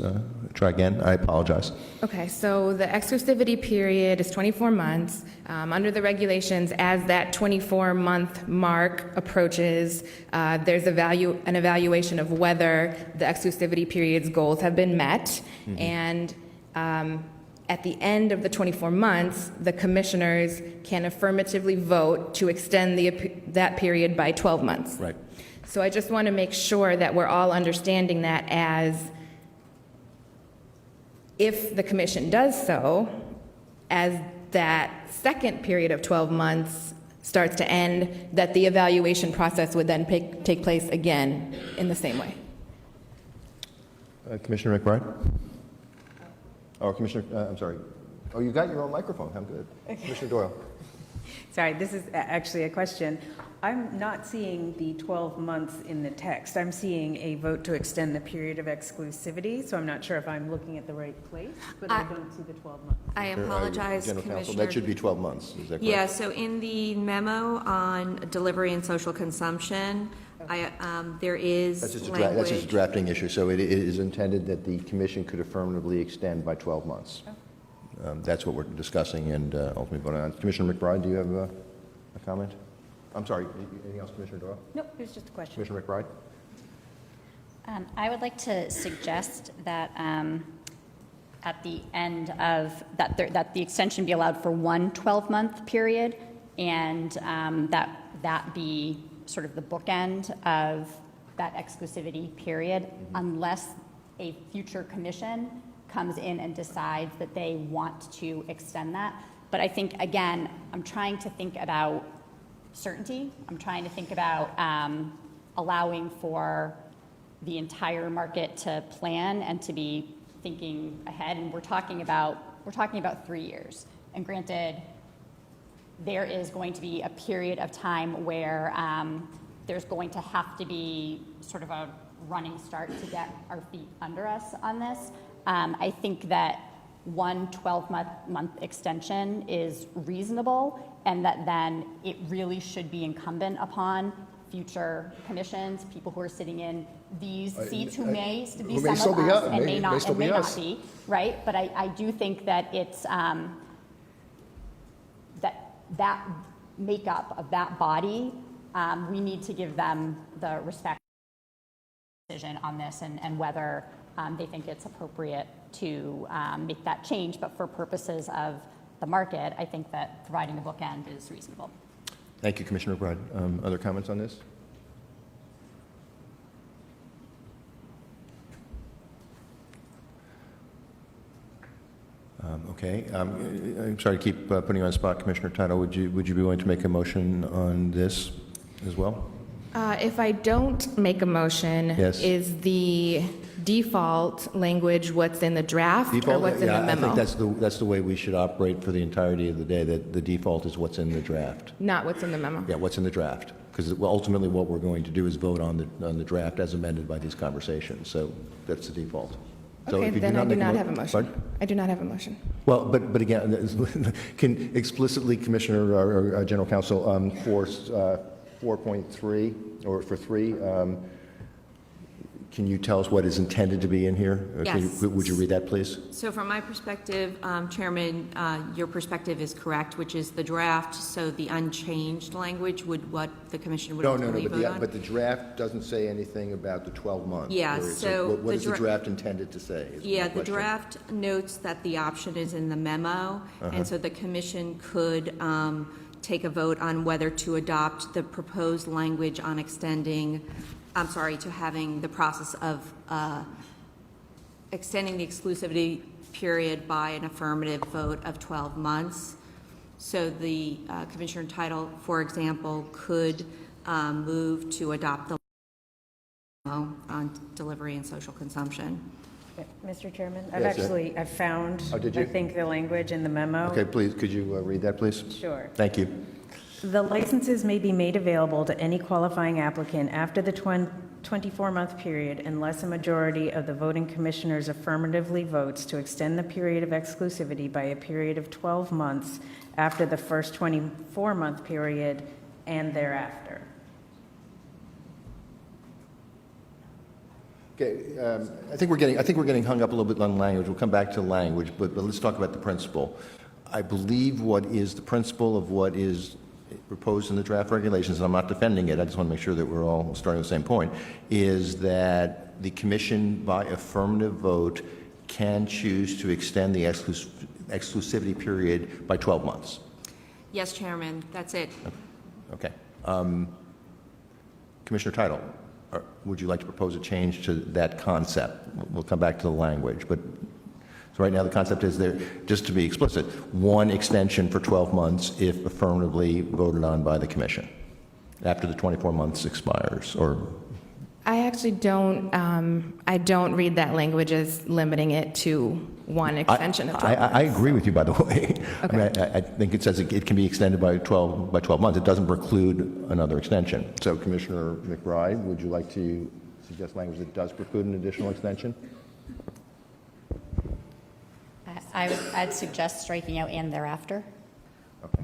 Speaker 2: try again. I apologize.
Speaker 6: Okay, so the exclusivity period is 24 months. Under the regulations, as that 24-month mark approaches, there's an evaluation of whether the exclusivity period's goals have been met. Mm-hmm. And at the end of the 24 months, the commissioners can affirmatively vote to extend that period by 12 months.
Speaker 2: Right.
Speaker 6: So I just want to make sure that we're all understanding that as if the commission does so, as that second period of 12 months starts to end, that the evaluation process would then take place again in the same way.
Speaker 2: Commissioner McBride? Or Commissioner, I'm sorry. Oh, you got your own microphone. How good. Commissioner Doyle.
Speaker 8: Sorry, this is actually a question. I'm not seeing the 12 months in the text. I'm seeing a vote to extend the period of exclusivity, so I'm not sure if I'm looking at the right place, but I don't see the 12 months.
Speaker 7: I apologize,
Speaker 2: General Counsel,
Speaker 7: Commissioner.
Speaker 2: that should be 12 months. Is that correct?
Speaker 7: Yeah, so in the memo on delivery and social consumption, there is
Speaker 2: That's just
Speaker 7: language.
Speaker 2: a drafting issue. So it is intended that the commission could affirmatively extend by 12 months. That's what we're discussing and ultimately voting on. Commissioner McBride, do you have a comment? I'm sorry, anything else, Commissioner Doyle?
Speaker 8: Nope, it was just a question.
Speaker 2: Commissioner McBride?
Speaker 4: I would like to suggest that at the end of, that the extension be allowed for one 12-month period, and that be sort of the bookend of that exclusivity period, unless a future commission comes in and decides that they want to extend that. But I think, again, I'm trying to think about certainty. I'm trying to think about allowing for the entire market to plan and to be thinking ahead. And we're talking about 3 years. And granted, there is going to be a period of time where there's going to have to be sort of a running start to get our feet under us on this. I think that one 12-month extension is reasonable, and that then it really should be incumbent upon future commissions, people who are sitting in these seats who may be
Speaker 2: who
Speaker 4: some
Speaker 2: may still
Speaker 4: of
Speaker 2: be
Speaker 4: us
Speaker 2: us,
Speaker 4: and
Speaker 2: may
Speaker 4: may
Speaker 2: still be
Speaker 4: not
Speaker 2: us.
Speaker 4: be, right? But I do think that it's that makeup of that body, we need to give them the respect decision on this and whether they think it's appropriate to make that change. But for purposes of the market, I think that providing a bookend is reasonable.
Speaker 2: Thank you, Commissioner McBride. Other comments on this? Okay. I'm sorry to keep putting you on the spot, Commissioner Tittle. Would you be willing to make a motion on this as well?
Speaker 6: If I don't make a motion,
Speaker 2: Yes.
Speaker 6: is the default language what's in the draft or what's in the memo?
Speaker 2: I think that's the way we should operate for the entirety of the day, that the default is what's in the draft.
Speaker 6: Not what's in the memo?
Speaker 2: Yeah, what's in the draft. Because ultimately what we're going to do is vote on the draft as amended by these conversations. So that's the default. So
Speaker 6: Okay,
Speaker 2: if you
Speaker 6: then I do
Speaker 2: make
Speaker 6: not have a motion.
Speaker 2: Pardon?
Speaker 6: I do not have a motion.
Speaker 2: Well, but again, can explicitly, Commissioner or General Counsel, for 4.3 or for 3, can you tell us what is intended to be in here?
Speaker 7: Yes.
Speaker 2: Would you read that, please?
Speaker 7: So from my perspective, Chairman, your perspective is correct, which is the draft, so the unchanged language would what the commission would ultimately vote on?
Speaker 2: But the draft doesn't say anything about the 12 months.
Speaker 7: Yeah,
Speaker 2: period.
Speaker 7: so
Speaker 2: what is the
Speaker 7: the
Speaker 2: draft intended to say? is my
Speaker 7: Yeah, the
Speaker 2: question.
Speaker 7: draft notes that the option is in the memo, and so the commission could take a vote on whether to adopt the proposed language on to having the process of extending the exclusivity period by an affirmative vote of 12 months. So the Commissioner Title, for example, could move to adopt the memo on delivery and social consumption.
Speaker 8: Mr. Chairman,
Speaker 2: Yes,
Speaker 8: I've found,
Speaker 2: Oh, did you?
Speaker 8: I think, the language in the memo.
Speaker 2: Okay, please, could you read that, please?
Speaker 8: Sure.
Speaker 2: Thank you.
Speaker 8: The licenses may be made available to any qualifying applicant after the 24-month period unless a majority of the voting commissioners affirmatively votes to extend the period of exclusivity by a period of 12 months after the first 24-month period and thereafter.
Speaker 2: Okay, I think we're getting hung up a little bit on language. We'll come back to language, but let's talk about the principle. I believe what is the principle of what is proposed in the draft regulations, and I'm not defending it, I just want to make sure that we're all starting at the same point, is that the commission, by affirmative vote, can choose to extend the exclusivity period by 12 months.
Speaker 7: Yes, Chairman, that's it.
Speaker 2: Okay. Commissioner Tittle, would you like to propose a change to that concept? We'll come back to the language, but so right now the concept is there, just to be explicit, one extension for 12 months if affirmatively voted on by the commission after the 24 months expires, or...
Speaker 6: I actually don't, I don't read that language as limiting it to one extension of 12 months.
Speaker 2: I agree with you, by the way.
Speaker 6: Okay.
Speaker 2: I mean, I think it says it can be extended by 12 months. It doesn't preclude another extension. So, Commissioner McBride, would you like to suggest language that does preclude an additional extension?
Speaker 4: I'd suggest striking out "and thereafter."
Speaker 2: Okay.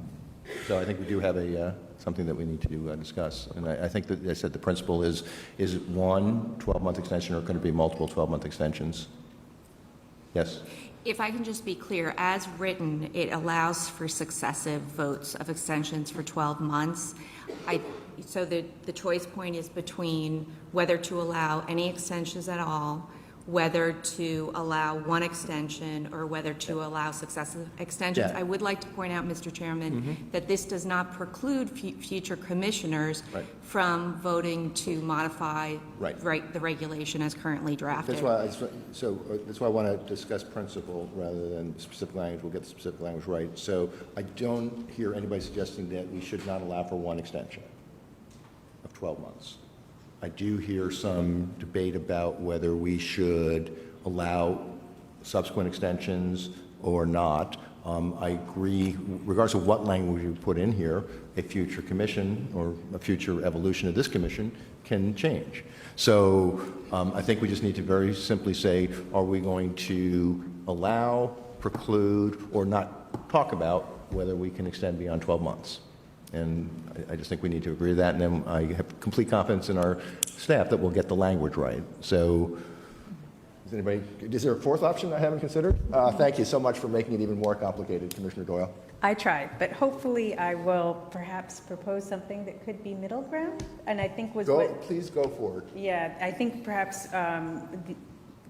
Speaker 2: So I think we do have something that we need to discuss. And I think that, as I said, the principle is it one 12-month extension or could it be multiple 12-month extensions? Yes?
Speaker 7: If I can just be clear, as written, it allows for successive votes of extensions for 12 months. So the choice point is between whether to allow any extensions at all, whether to allow one extension, or whether to allow successive extensions.
Speaker 2: Yeah.
Speaker 7: I would like to point out, Mr. Chairman, that this does not preclude future commissioners from voting to modify the regulation as currently drafted.
Speaker 2: That's why I want to discuss principle rather than specific language. We'll get the specific language right. So I don't hear anybody suggesting that we should not allow for one extension of 12 months. I do hear some debate about whether we should allow subsequent extensions or not, I agree, regardless of what language you put in here, a future commission or a future evolution of this commission can change. So I think we just need to very simply say, are we going to allow, preclude, or not talk about whether we can extend beyond 12 months? And I just think we need to agree to that, and then I have complete confidence in our staff that we'll get the language right. So, is there a fourth option I haven't considered? Thank you so much for making it even more complicated, Commissioner Doyle.
Speaker 8: I tried, but hopefully I will perhaps propose something that could be middle ground, and I think was what...
Speaker 2: Please go forward.
Speaker 8: Yeah, I think perhaps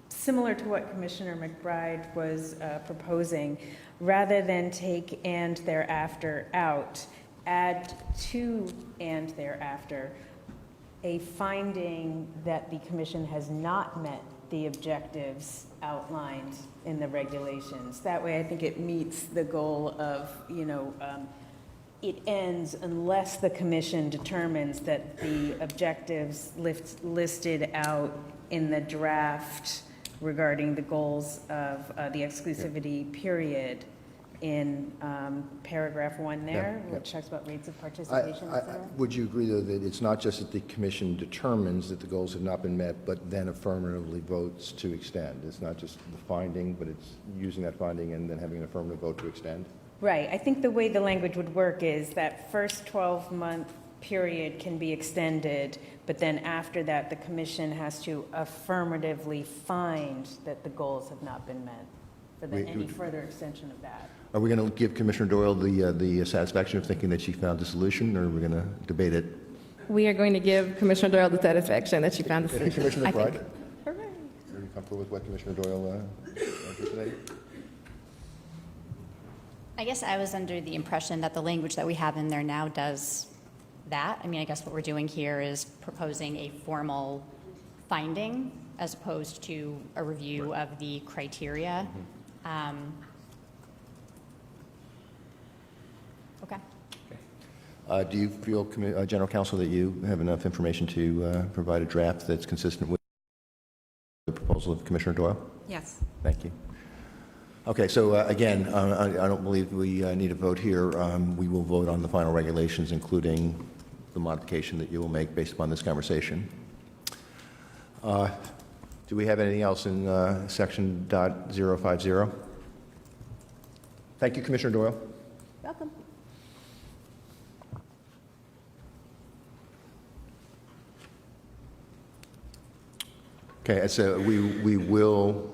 Speaker 8: similar to what Commissioner McBride was proposing, rather than take "and thereafter" out, add to "and thereafter" a finding that the commission has not met the objectives outlined in the regulations. That way, I think it meets the goal of, it ends unless the commission determines that the objectives listed out in the draft regarding the goals of the exclusivity period in paragraph 1 there, which talks about rates of participation, et cetera.
Speaker 2: Would you agree, though, that it's not just that the commission determines that the goals have not been met, but then affirmatively votes to extend? It's not just the finding, but it's using that finding and then having an affirmative vote to extend?
Speaker 8: Right. I think the way the language would work is that first 12-month period can be extended, but then after that, the commission has to affirmatively find that the goals have not been met for any further extension of that.
Speaker 2: Are we going to give Commissioner Doyle the satisfaction of thinking that she found a solution, or are we going to debate it?
Speaker 6: We are going to give Commissioner Doyle the satisfaction that she found a solution.
Speaker 2: Commissioner McBride?
Speaker 6: Hooray.
Speaker 2: Are you comfortable with what Commissioner Doyle articulated?
Speaker 4: I guess I was under the impression that the language that we have in there now does that. I mean, I guess what we're doing here is proposing a formal finding as opposed to a review of the criteria. Okay.
Speaker 2: Do you feel, General Counsel, that you have enough information to provide a draft that's consistent with the proposal of Commissioner Doyle?
Speaker 7: Yes.
Speaker 2: Thank you. Okay, so again, I don't believe we need a vote here. We will vote on the final regulations, including the modification that you will make based upon this conversation. Do we have anything else in section .050? Thank you, Commissioner Doyle.
Speaker 4: Welcome.
Speaker 2: Okay, so we will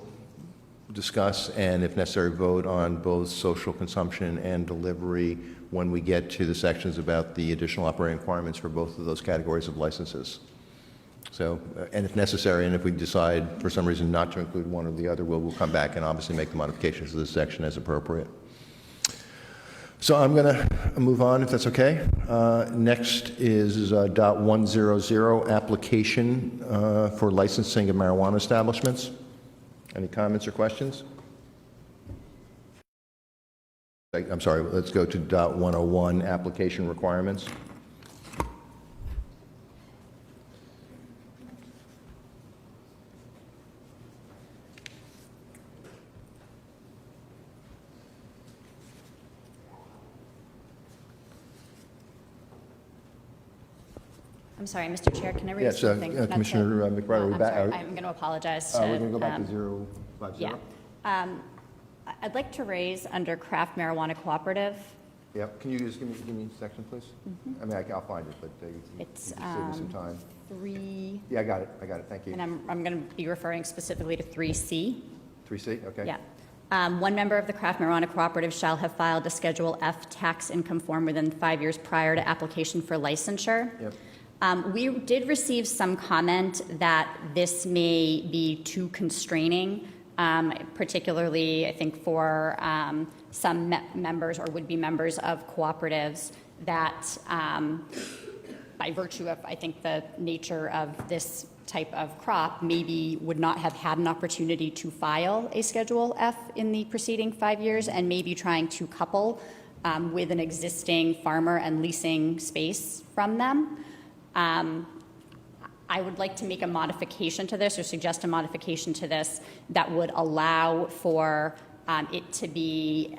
Speaker 2: discuss and, if necessary, vote on both social consumption and delivery when we get to the sections about the additional operating requirements for both of those categories of licenses. So, and if necessary, and if we decide for some reason not to include one or the other, we'll come back and obviously make the modifications to this section as appropriate. So I'm going to move on, if that's okay. Next is .100, application for licensing of marijuana establishments. Any comments or questions? I'm sorry, let's go to .101, application requirements.
Speaker 4: I'm sorry, Mr. Chair, can I raise
Speaker 2: Yes,
Speaker 4: something?
Speaker 2: Commissioner McBride, are we
Speaker 4: I'm
Speaker 2: back?
Speaker 4: sorry, I'm going to apologize.
Speaker 2: We're going to go back to 050?
Speaker 4: Yeah. I'd like to raise under craft marijuana cooperative.
Speaker 2: Yeah, can you just give me a section, please? I mean, I'll find it, but
Speaker 4: It's
Speaker 2: just save me some time.
Speaker 4: 3,
Speaker 2: Yeah, I got it, thank you.
Speaker 4: and I'm going to be referring specifically to 3C.
Speaker 2: 3C, okay.
Speaker 4: Yeah. One member of the craft marijuana cooperative shall have filed a Schedule F tax income form within 5 years prior to application for licensure.
Speaker 2: Yep.
Speaker 4: We did receive some comment that this may be too constraining, particularly, I think, for some members or would-be members of cooperatives that, by virtue of, I think, the nature of this type of crop, maybe would not have had an opportunity to file a Schedule F in the preceding 5 years, and maybe trying to couple with an existing farmer and leasing space from them. I would like to make a modification to this, or suggest a modification to this, that would allow for it to be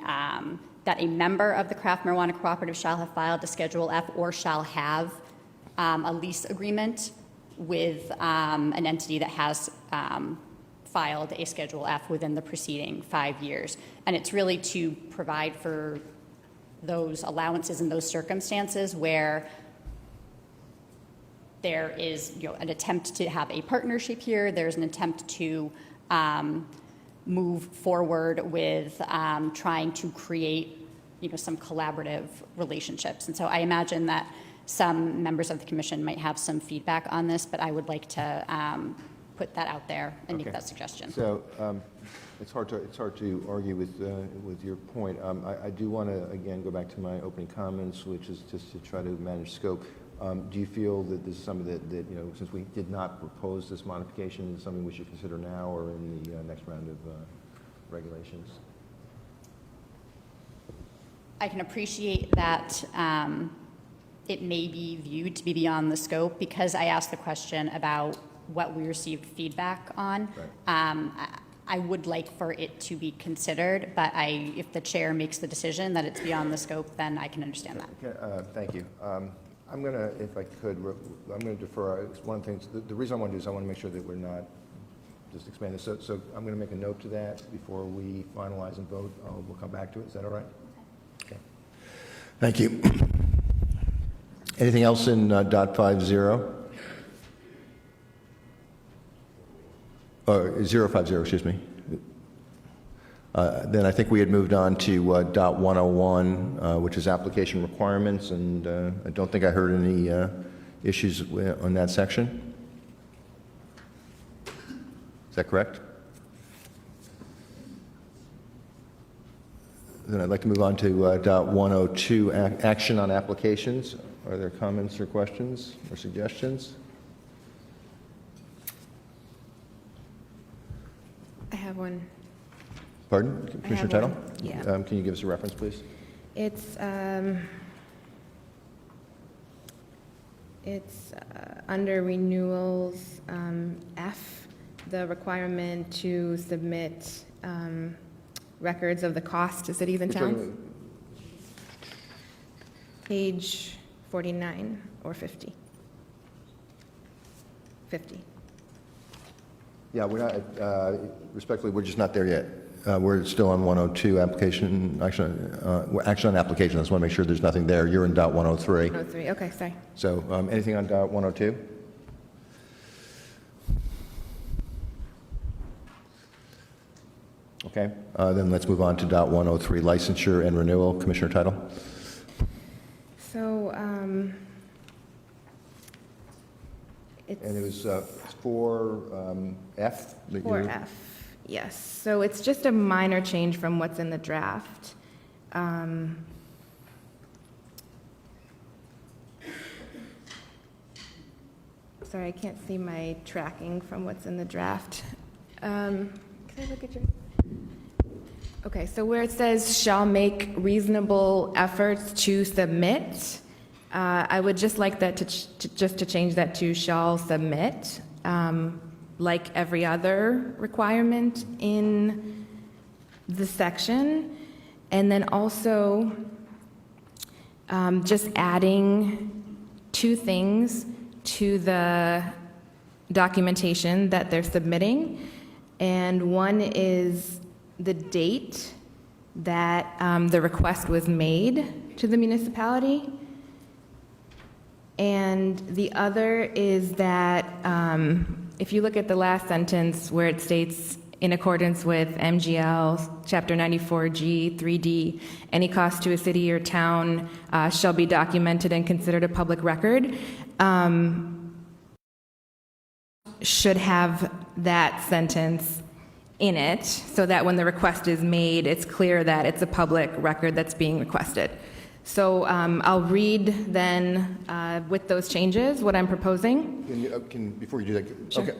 Speaker 4: that a member of the craft marijuana cooperative shall have filed a Schedule F or shall have a lease agreement with an entity that has filed a Schedule F within the preceding 5 years. And it's really to provide for those allowances in those circumstances where there is, an attempt to have a partnership here, there's an attempt to move forward with trying to create, some collaborative relationships. And so I imagine that some members of the commission might have some feedback on this, but I would like to put that out there and make that suggestion.
Speaker 2: So it's hard to argue with your point. I do want to again go back to my opening comments, which is just to try to manage scope. Do you feel that this is something that since we did not propose this modification, is something we should consider now or in the next round of regulations?
Speaker 4: I can appreciate that it may be viewed to be beyond the scope because I asked the question about what we received feedback on. Right. I would like for it to be considered, but if the chair makes the decision that it's beyond the scope, then I can understand that.
Speaker 2: Okay, thank you. I'm going to, if I could, I'm going to defer. One of the things, the reason I want to do is I want to make sure that we're not just expanding. So I'm going to make a note to that before we finalize and vote. We'll come back to it. Is that all right? Okay. Thank you. Anything else in .50? Or 050, excuse me. Then I think we had moved on to .101, which is application requirements, and I don't think I heard any issues on that section. Is that correct? Then I'd like to move on to .102, action on applications. Are there comments or questions or suggestions?
Speaker 6: I have one.
Speaker 2: Pardon? Commissioner Tuttle?
Speaker 6: One. Yeah.
Speaker 2: Can you give us a reference, please?
Speaker 6: It's under renewals F, the requirement to submit records of the cost to cities and towns. Page 49 or 50. 50.
Speaker 2: Yeah, we're not, respectfully, we're just not there yet. We're still on 102, action on application. I just want to make sure there's nothing there. You're in .103.
Speaker 6: 103, okay, sorry.
Speaker 2: So anything on .102? Okay, then let's move on to .103, licensure and renewal. Commissioner Tuttle?
Speaker 6: So, it's...
Speaker 2: And it was 4F?
Speaker 6: 4F, yes. So it's just a minor change from what's in the draft. Sorry, I can't see my tracking from what's in the draft. Can I look at your... Okay, so where it says shall make reasonable efforts to submit, I would just like that to change that to shall submit, like every other requirement in the section. And then also just adding two things to the documentation that they're submitting. And one is the date that the request was made to the municipality. And the other is that if you look at the last sentence where it states, in accordance with MGL Chapter 94G 3D, any cost to a city or town shall be documented and considered a public record, should have that sentence in it so that when the request is made, it's clear that it's a public record that's being requested. So I'll read then with those changes what I'm proposing.
Speaker 2: Before you do that,
Speaker 6: Sure.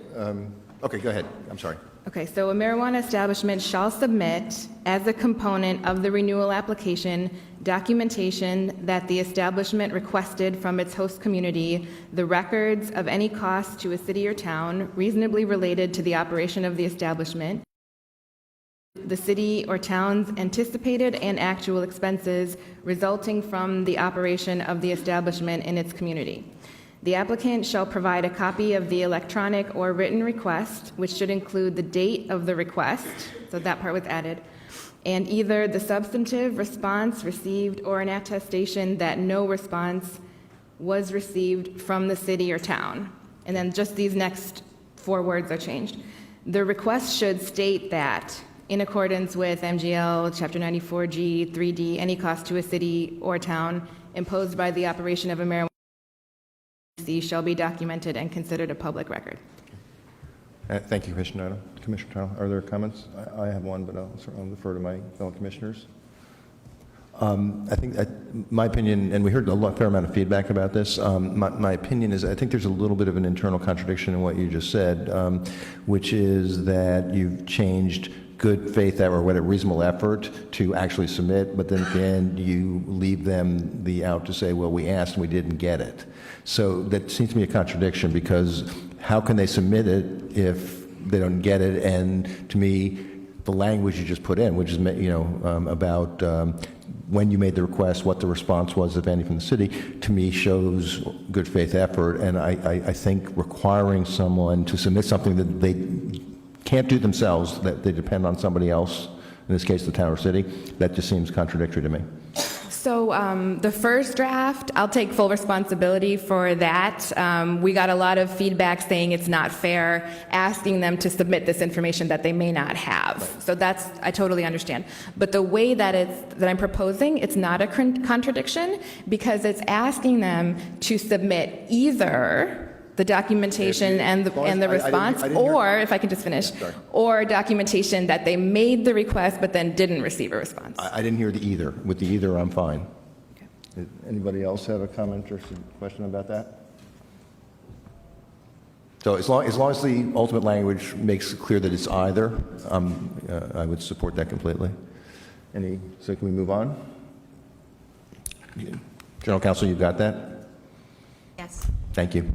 Speaker 2: Okay, go ahead. I'm sorry.
Speaker 6: Okay, so a marijuana establishment shall submit as a component of the renewal application documentation that the establishment requested from its host community the records of any cost to a city or town reasonably related to the operation of the establishment, the city or town's anticipated and actual expenses resulting from the operation of the establishment in its community. The applicant shall provide a copy of the electronic or written request, which should include the date of the request, so that part was added, and either the substantive response received or an attestation that no response was received from the city or town. And then just these next 4 words are changed. The request should state that, in accordance with MGL Chapter 94G, 3D, any cost to a city or town imposed by the operation of a marijuana shall be documented and considered a public record.
Speaker 2: Thank you, Commissioner Nato. Commissioner Towle, are there comments? I have one, but I'll defer to my fellow commissioners. I think, my opinion, and we heard a fair amount of feedback about this, my opinion is I think there's a little bit of an internal contradiction in what you just said, which is that you've changed good faith or what a reasonable effort to actually submit, but then at the end you leave them out to say, well, we asked and we didn't get it. So that seems to me a contradiction, because how can they submit it if they don't get it? And to me, the language you just put in, which is about when you made the request, what the response was, if any, from the city, to me shows good faith effort. And I think requiring someone to submit something that they can't do themselves, that they depend on somebody else, in this case the town or city, that just seems contradictory to me.
Speaker 6: So the first draft, I'll take full responsibility for that. We got a lot of feedback saying it's not fair, asking them to submit this information that they may not have. So I totally understand. But the way that I'm proposing, it's not a contradiction, because it's asking them to submit either the documentation and the response, or, if I can just finish, or documentation that they made the request but then didn't receive a response.
Speaker 2: I didn't hear the either. With the either, I'm fine.
Speaker 6: Okay.
Speaker 2: Did anybody else have a comment or question about that? So as long as the ultimate language makes it clear that it's either, I would support that completely. So can we move on? General Counsel, you got that?
Speaker 7: Yes.
Speaker 2: Thank you.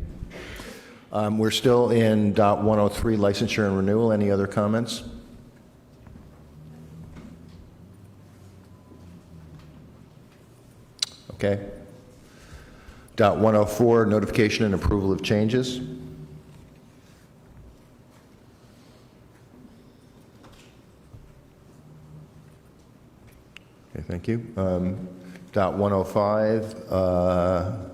Speaker 2: We're still in .103, licensure and renewal. Any other comments? Okay. .104, notification and approval of changes. Okay, thank you. .105,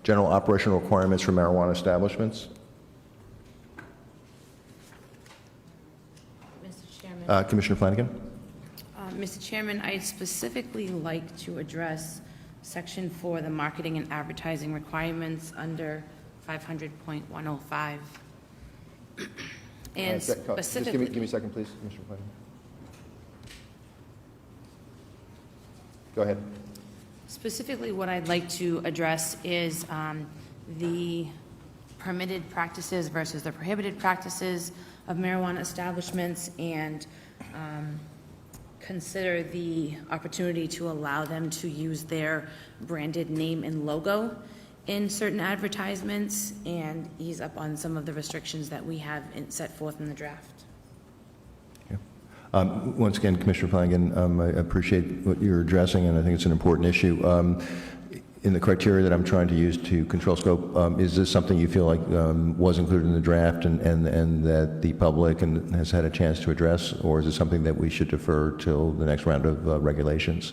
Speaker 2: general operational requirements for marijuana establishments.
Speaker 5: Mr. Chairman.
Speaker 2: Commissioner Flanagan.
Speaker 5: Mr. Chairman, I'd specifically like to address Section 4, the marketing and advertising requirements under 500.105. And specifically...
Speaker 2: Just give me a second, please, Commissioner Flanagan. Go ahead.
Speaker 5: Specifically, what I'd like to address is the permitted practices versus the prohibited practices of marijuana establishments, and consider the opportunity to allow them to use their branded name and logo in certain advertisements, and ease up on some of the restrictions that we have set forth in the draft.
Speaker 2: Once again, Commissioner Flanagan, I appreciate what you're addressing, and I think it's an important issue. In the criteria that I'm trying to use to control scope, is this something you feel like was included in the draft and that the public has had a chance to address, or is it something that we should defer till the next round of regulations?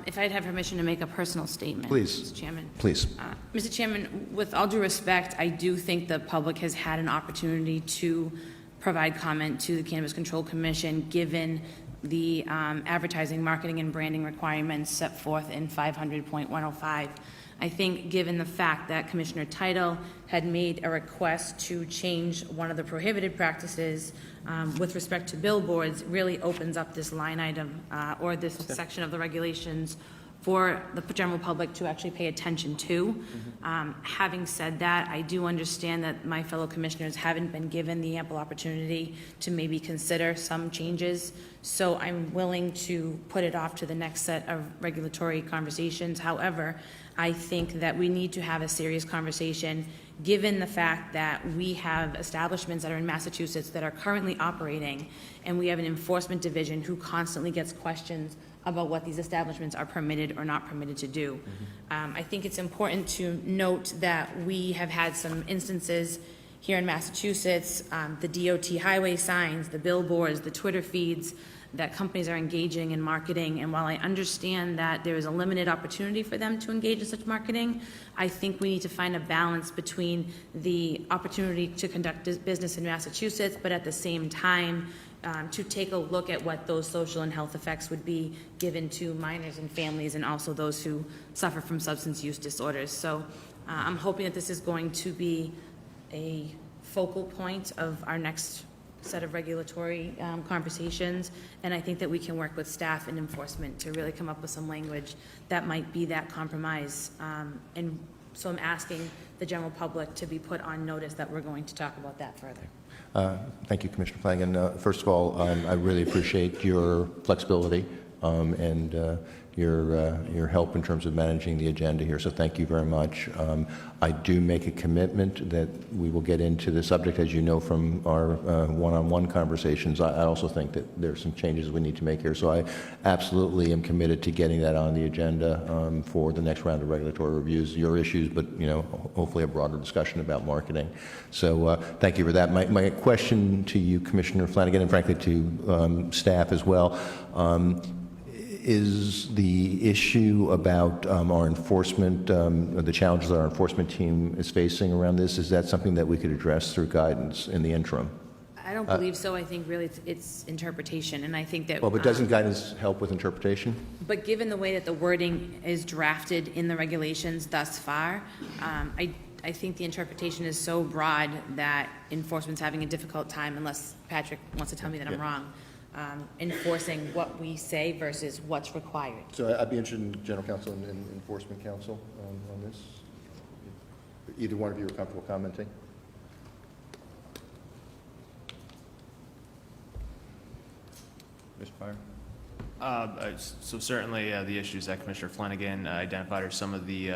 Speaker 5: If I'd have permission to make a personal statement,
Speaker 2: please,
Speaker 5: Mr. Chairman.
Speaker 2: Please.
Speaker 5: Mr. Chairman, with all due respect, I do think the public has had an opportunity to provide comment to the Cannabis Control Commission, given the advertising, marketing, and branding requirements set forth in 500.105. I think given the fact that Commissioner Title had made a request to change one of the prohibited practices with respect to billboards, really opens up this line item or this section of the regulations for the general public to actually pay attention to. Having said that, I do understand that my fellow commissioners haven't been given the ample opportunity to maybe consider some changes So I'm willing to put it off to the next set of regulatory conversations. However, I think that we need to have a serious conversation, given the fact that we have establishments that are in Massachusetts that are currently operating, and we have an enforcement division who constantly gets questions about what these establishments are permitted or not permitted to do. I think it's important to note that we have had some instances here in Massachusetts, the DOT highway signs, the billboards, the Twitter feeds, that companies are engaging in marketing. And while I understand that there is a limited opportunity for them to engage in such marketing, I think we need to find a balance between the opportunity to conduct business in Massachusetts, but at the same time, to take a look at what those social and health effects would be given to minors and families, and also those who suffer from substance use disorders. So I'm hoping that this is going to be a focal point of our next set of regulatory conversations, and I think that we can work with staff and enforcement to really come up with some language that might be that compromise. And so I'm asking the general public to be put on notice that we're going to talk about that further.
Speaker 2: Thank you, Commissioner Flanagan. First of all, I really appreciate your flexibility and your help in terms of managing the agenda here, so thank you very much. I do make a commitment that we will get into the subject, as you know from our one-on-one conversations. I also think that there's some changes we need to make here, so I absolutely am committed to getting that on the agenda for the next round of regulatory reviews, your issues, but hopefully a broader discussion about marketing. So thank you for that. My question to you, Commissioner Flanagan, and frankly to staff as well, is the issue about our enforcement, the challenges that our enforcement team is facing around this, is that something that we could address through guidance in the interim?
Speaker 5: I don't believe so. I think really it's interpretation, and I think that...
Speaker 2: Well, but doesn't guidance help with interpretation?
Speaker 5: But given the way that the wording is drafted in the regulations thus far, I think the interpretation is so broad that enforcement's having a difficult time, unless Patrick wants to tell me that I'm wrong, enforcing what we say versus what's required.
Speaker 2: So I'd be interested in General Counsel and Enforcement Counsel on this. Either one of you are comfortable commenting? Mr. Fire?
Speaker 9: So certainly the issues that Commissioner Flanagan identified are some of the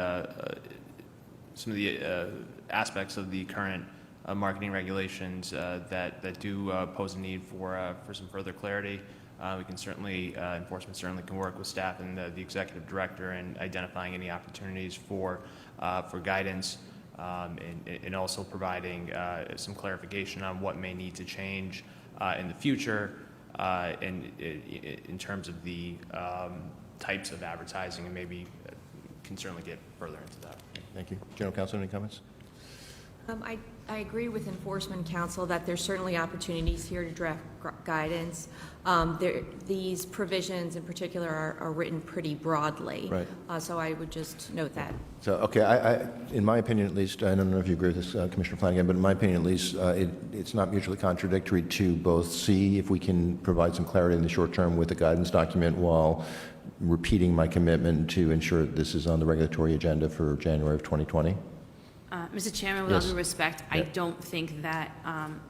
Speaker 9: aspects of the current marketing regulations that do pose a need for some further clarity. We can certainly, enforcement certainly can work with staff and the executive director in identifying any opportunities for guidance and also providing some clarification on what may need to change in the future in terms of the types of advertising, and maybe can certainly get further into that.
Speaker 2: Thank you. General Counsel, any comments?
Speaker 7: I agree with Enforcement Counsel that there's certainly opportunities here to draft guidance. These provisions in particular are written pretty broadly.
Speaker 2: Right.
Speaker 7: So I would just note that.
Speaker 2: So, okay, in my opinion at least, I don't know if you agree with this, Commissioner Flanagan, but in my opinion at least, it's not mutually contradictory to both see if we can provide some clarity in the short term with the guidance document while repeating my commitment to ensure that this is on the regulatory agenda for January of 2020.
Speaker 5: Mr. Chairman, with all due respect, I don't think that,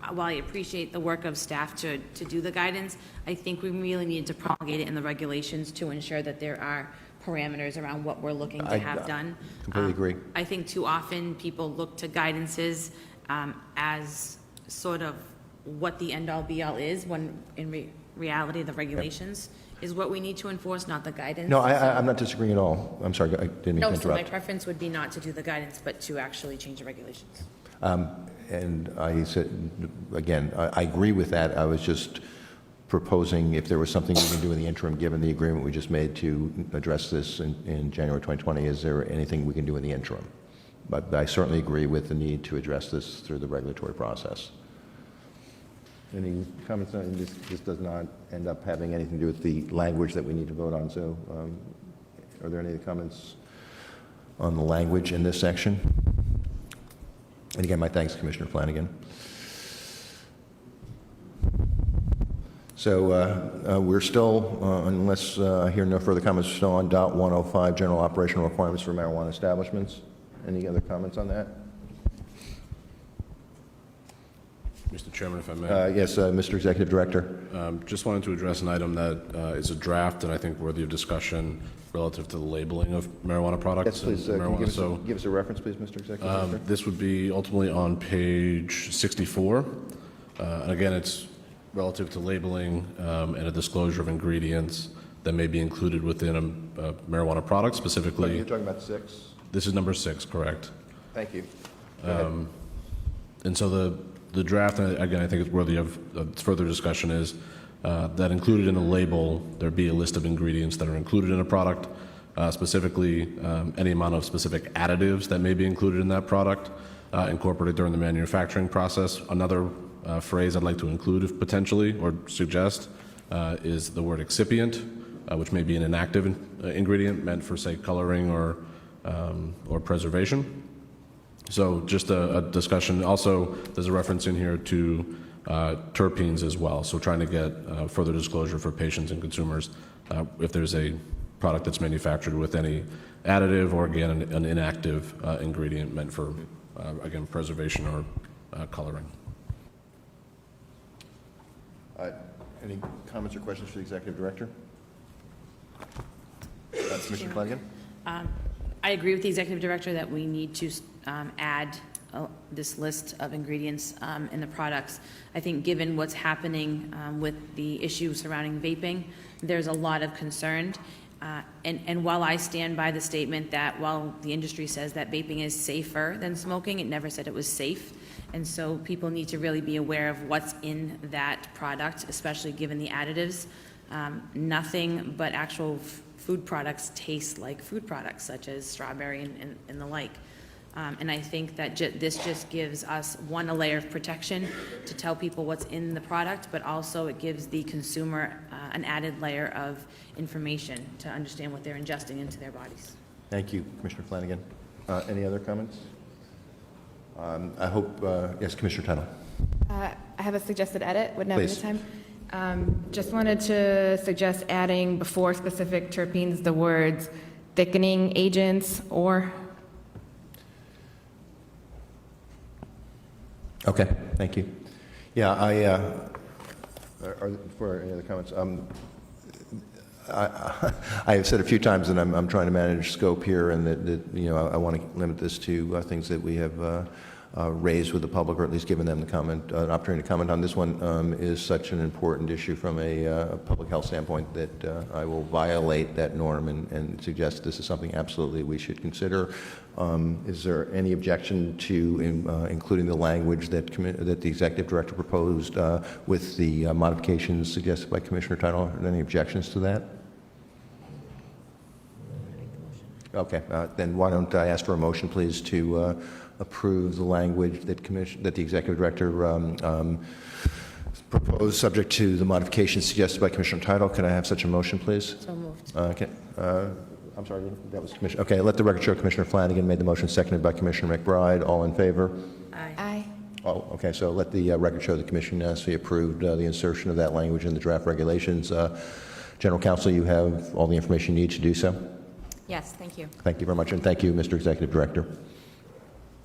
Speaker 5: while I appreciate the work of staff to do the guidance, I think we really need to promulgate it in the regulations to ensure that there are parameters around what we're looking to have done.
Speaker 2: Completely agree.
Speaker 5: I think too often people look to guidances as sort of what the end-all be-all is, when in reality the regulations is what we need to enforce, not the guidance.
Speaker 2: No, I'm not disagreeing at all. I'm sorry, I didn't mean to
Speaker 5: No, so my
Speaker 2: interrupt.
Speaker 5: preference would be not to do the guidance, but to actually change the regulations.
Speaker 2: And I said, again, I agree with that. I was just proposing if there was something we can do in the interim, given the agreement we just made to address this in January 2020, is there anything we can do in the interim? But I certainly agree with the need to address this through the regulatory process. Any comments on this? This does not end up having anything to do with the language that we need to vote on. So are there any comments on the language in this section? And again, my thanks, Commissioner Flanagan. So we're still, unless I hear no further comments, we're still on .105, general operational requirements for marijuana establishments. Any other comments on that?
Speaker 3: Mr. Chairman, if I may.
Speaker 2: Yes, Mr. Executive Director.
Speaker 3: Just wanted to address an item that is a draft and I think worthy of discussion relative to the labeling of marijuana products.
Speaker 2: Yes, please.
Speaker 3: and
Speaker 2: Can you
Speaker 3: marijuana.
Speaker 2: give us a reference, please, Mr. Executive Director?
Speaker 3: This would be ultimately on page 64. And again, it's relative to labeling and a disclosure of ingredients that may be included within a marijuana product, specifically.
Speaker 2: You're talking about 6?
Speaker 3: This is number 6, correct?
Speaker 2: Thank you. Go ahead.
Speaker 3: And so the draft, again, I think it's worthy of further discussion, is that included in a label, there be a list of ingredients that are included in a product, specifically any amount of specific additives that may be included in that product, incorporated during the manufacturing process. Another phrase I'd like to include, if potentially, or suggest, is the word excipient, which may be an inactive ingredient meant for, say, coloring or preservation. So just a discussion. Also, there's a reference in here to terpenes as well. So trying to get further disclosure for patients and consumers if there's a product that's manufactured with any additive or, again, an inactive ingredient meant for, again, preservation or coloring.
Speaker 2: Any comments or questions for the Executive Director? Commissioner Flanagan?
Speaker 5: I agree with the Executive Director that we need to add this list of ingredients in the products. I think given what's happening with the issue surrounding vaping, there's a lot of concern. And while I stand by the statement that while the industry says that vaping is safer than smoking, it never said it was safe. And so people need to really be aware of what's in that product, especially given the additives. Nothing but actual food products taste like food products, such as strawberry and the like. And I think that this just gives us, one, a layer of protection to tell people what's in the product, but also it gives the consumer an added layer of information to understand what they're ingesting into their bodies.
Speaker 2: Thank you, Commissioner Flanagan. Any other comments? I hope, yes, Commissioner Tuttle.
Speaker 6: I have a suggested edit. Would now be the
Speaker 2: Please.
Speaker 6: time? Just wanted to suggest adding before specific terpenes the words thickening agents or.
Speaker 2: Okay, thank you. Yeah, for any other comments? I have said a few times that I'm trying to manage scope here, and that you know, I want to limit this to things that we have raised with the public, or at least given them the comment, an opportunity to comment on. This one is such an important issue from a public health standpoint that I will violate that norm and suggest this is something absolutely we should consider. Is there any objection to including the language that the Executive Director proposed with the modifications suggested by Commissioner Tuttle? Are there any objections to that? Okay, then why don't I ask for a motion, please, to approve the language that the Executive Director proposed, subject to the modifications suggested by Commissioner Tuttle. Can I have such a motion, please?
Speaker 5: So moved.
Speaker 2: Okay. I'm sorry, that was Commissioner. Okay, let the record show Commissioner Flanagan made the motion, seconded by Commissioner McBride. All in favor?
Speaker 6: Aye.
Speaker 2: Oh, okay. So let the record show the Commission unanimously approved the insertion of that language in the draft regulations. General Counsel, you have all the information you need to do so.
Speaker 7: Yes, thank you.
Speaker 2: Thank you very much, and thank you, Mr. Executive Director.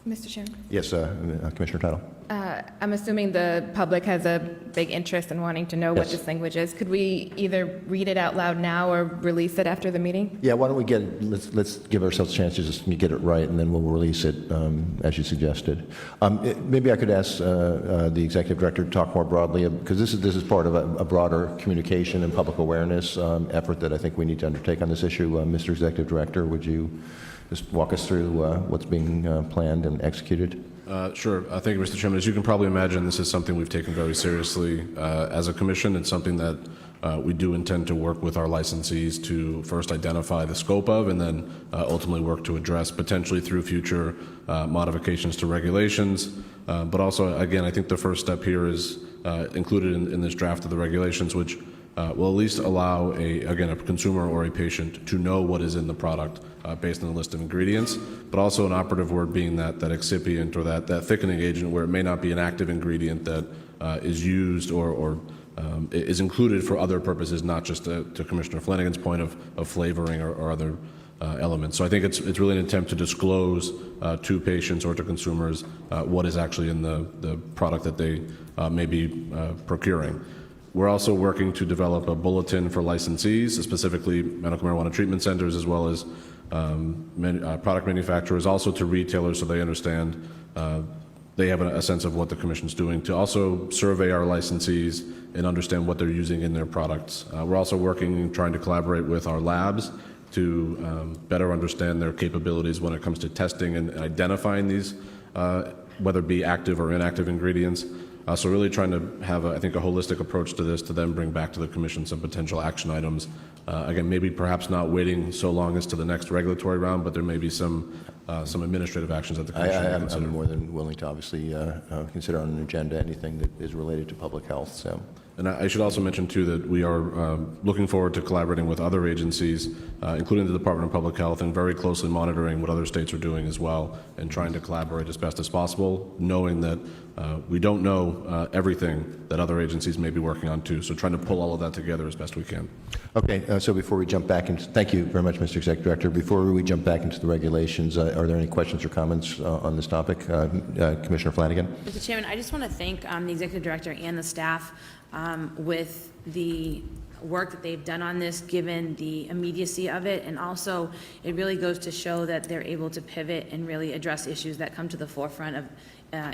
Speaker 6: Mr. Chairman?
Speaker 2: Yes, Commissioner Tuttle.
Speaker 6: I'm assuming the public has a big interest in wanting to know what
Speaker 2: Yes.
Speaker 6: this language is. Could we either read it out loud now or release it after the meeting?
Speaker 2: Yeah, why don't we let's give ourselves a chance to just get it right, and then we'll release it as you suggested. Maybe I could ask the Executive Director to talk more broadly, because this is part of a broader communication and public awareness effort that I think we need to undertake on this issue. Mr. Executive Director, would you just walk us through what's being planned and executed?
Speaker 3: Sure. Thank you, Mr. Chairman. As you can probably imagine, this is something we've taken very seriously as a commission. It's something that we do intend to work with our licensees to first identify the scope of, and then ultimately work to address potentially through future modifications to regulations. But also, again, I think the first step here is included in this draft of the regulations, which will at least allow a consumer or a patient to know what is in the product based on the list of ingredients, but also an operative word being that excipient or that thickening agent, where it may not be an active ingredient that is used or is included for other purposes, not just to Commissioner Flanagan's point of flavoring or other elements. So I think it's really an attempt to disclose to patients or to consumers what is actually in the product that they may be procuring. We're also working to develop a bulletin for licensees, specifically medical marijuana treatment centers, as well as product manufacturers, also to retailers so they understand, they have a sense of what the Commission's doing, to also survey our licensees and understand what they're using in their products. We're also working, trying to collaborate with our labs to better understand their capabilities when it comes to testing and identifying these, whether it be active or inactive ingredients. So really trying to have, I think, a holistic approach to this to then bring back to the Commission some potential action items. Again, maybe perhaps not waiting so long as to the next regulatory round, but there may be some administrative actions that the Commission may consider.
Speaker 2: I'm more than willing to obviously consider on an agenda anything that is related to public health. So.
Speaker 3: And I should also mention, too, that we are looking forward to collaborating with other agencies, including the Department of Public Health, and very closely monitoring what other states are doing as well, and trying to collaborate as best as possible, knowing that we don't know everything that other agencies may be working on, too. So trying to pull all of that together as best we can.
Speaker 2: Okay, so before we jump back into, thank you very much, Mr. Executive Director. Before we jump back into the regulations, are there any questions or comments on this topic? Commissioner Flanagan?
Speaker 5: Mr. Chairman, I just want to thank the Executive Director and the staff with the work that they've done on this, given the immediacy of it, and also it really goes to show that they're able to pivot and really address issues that come to the forefront of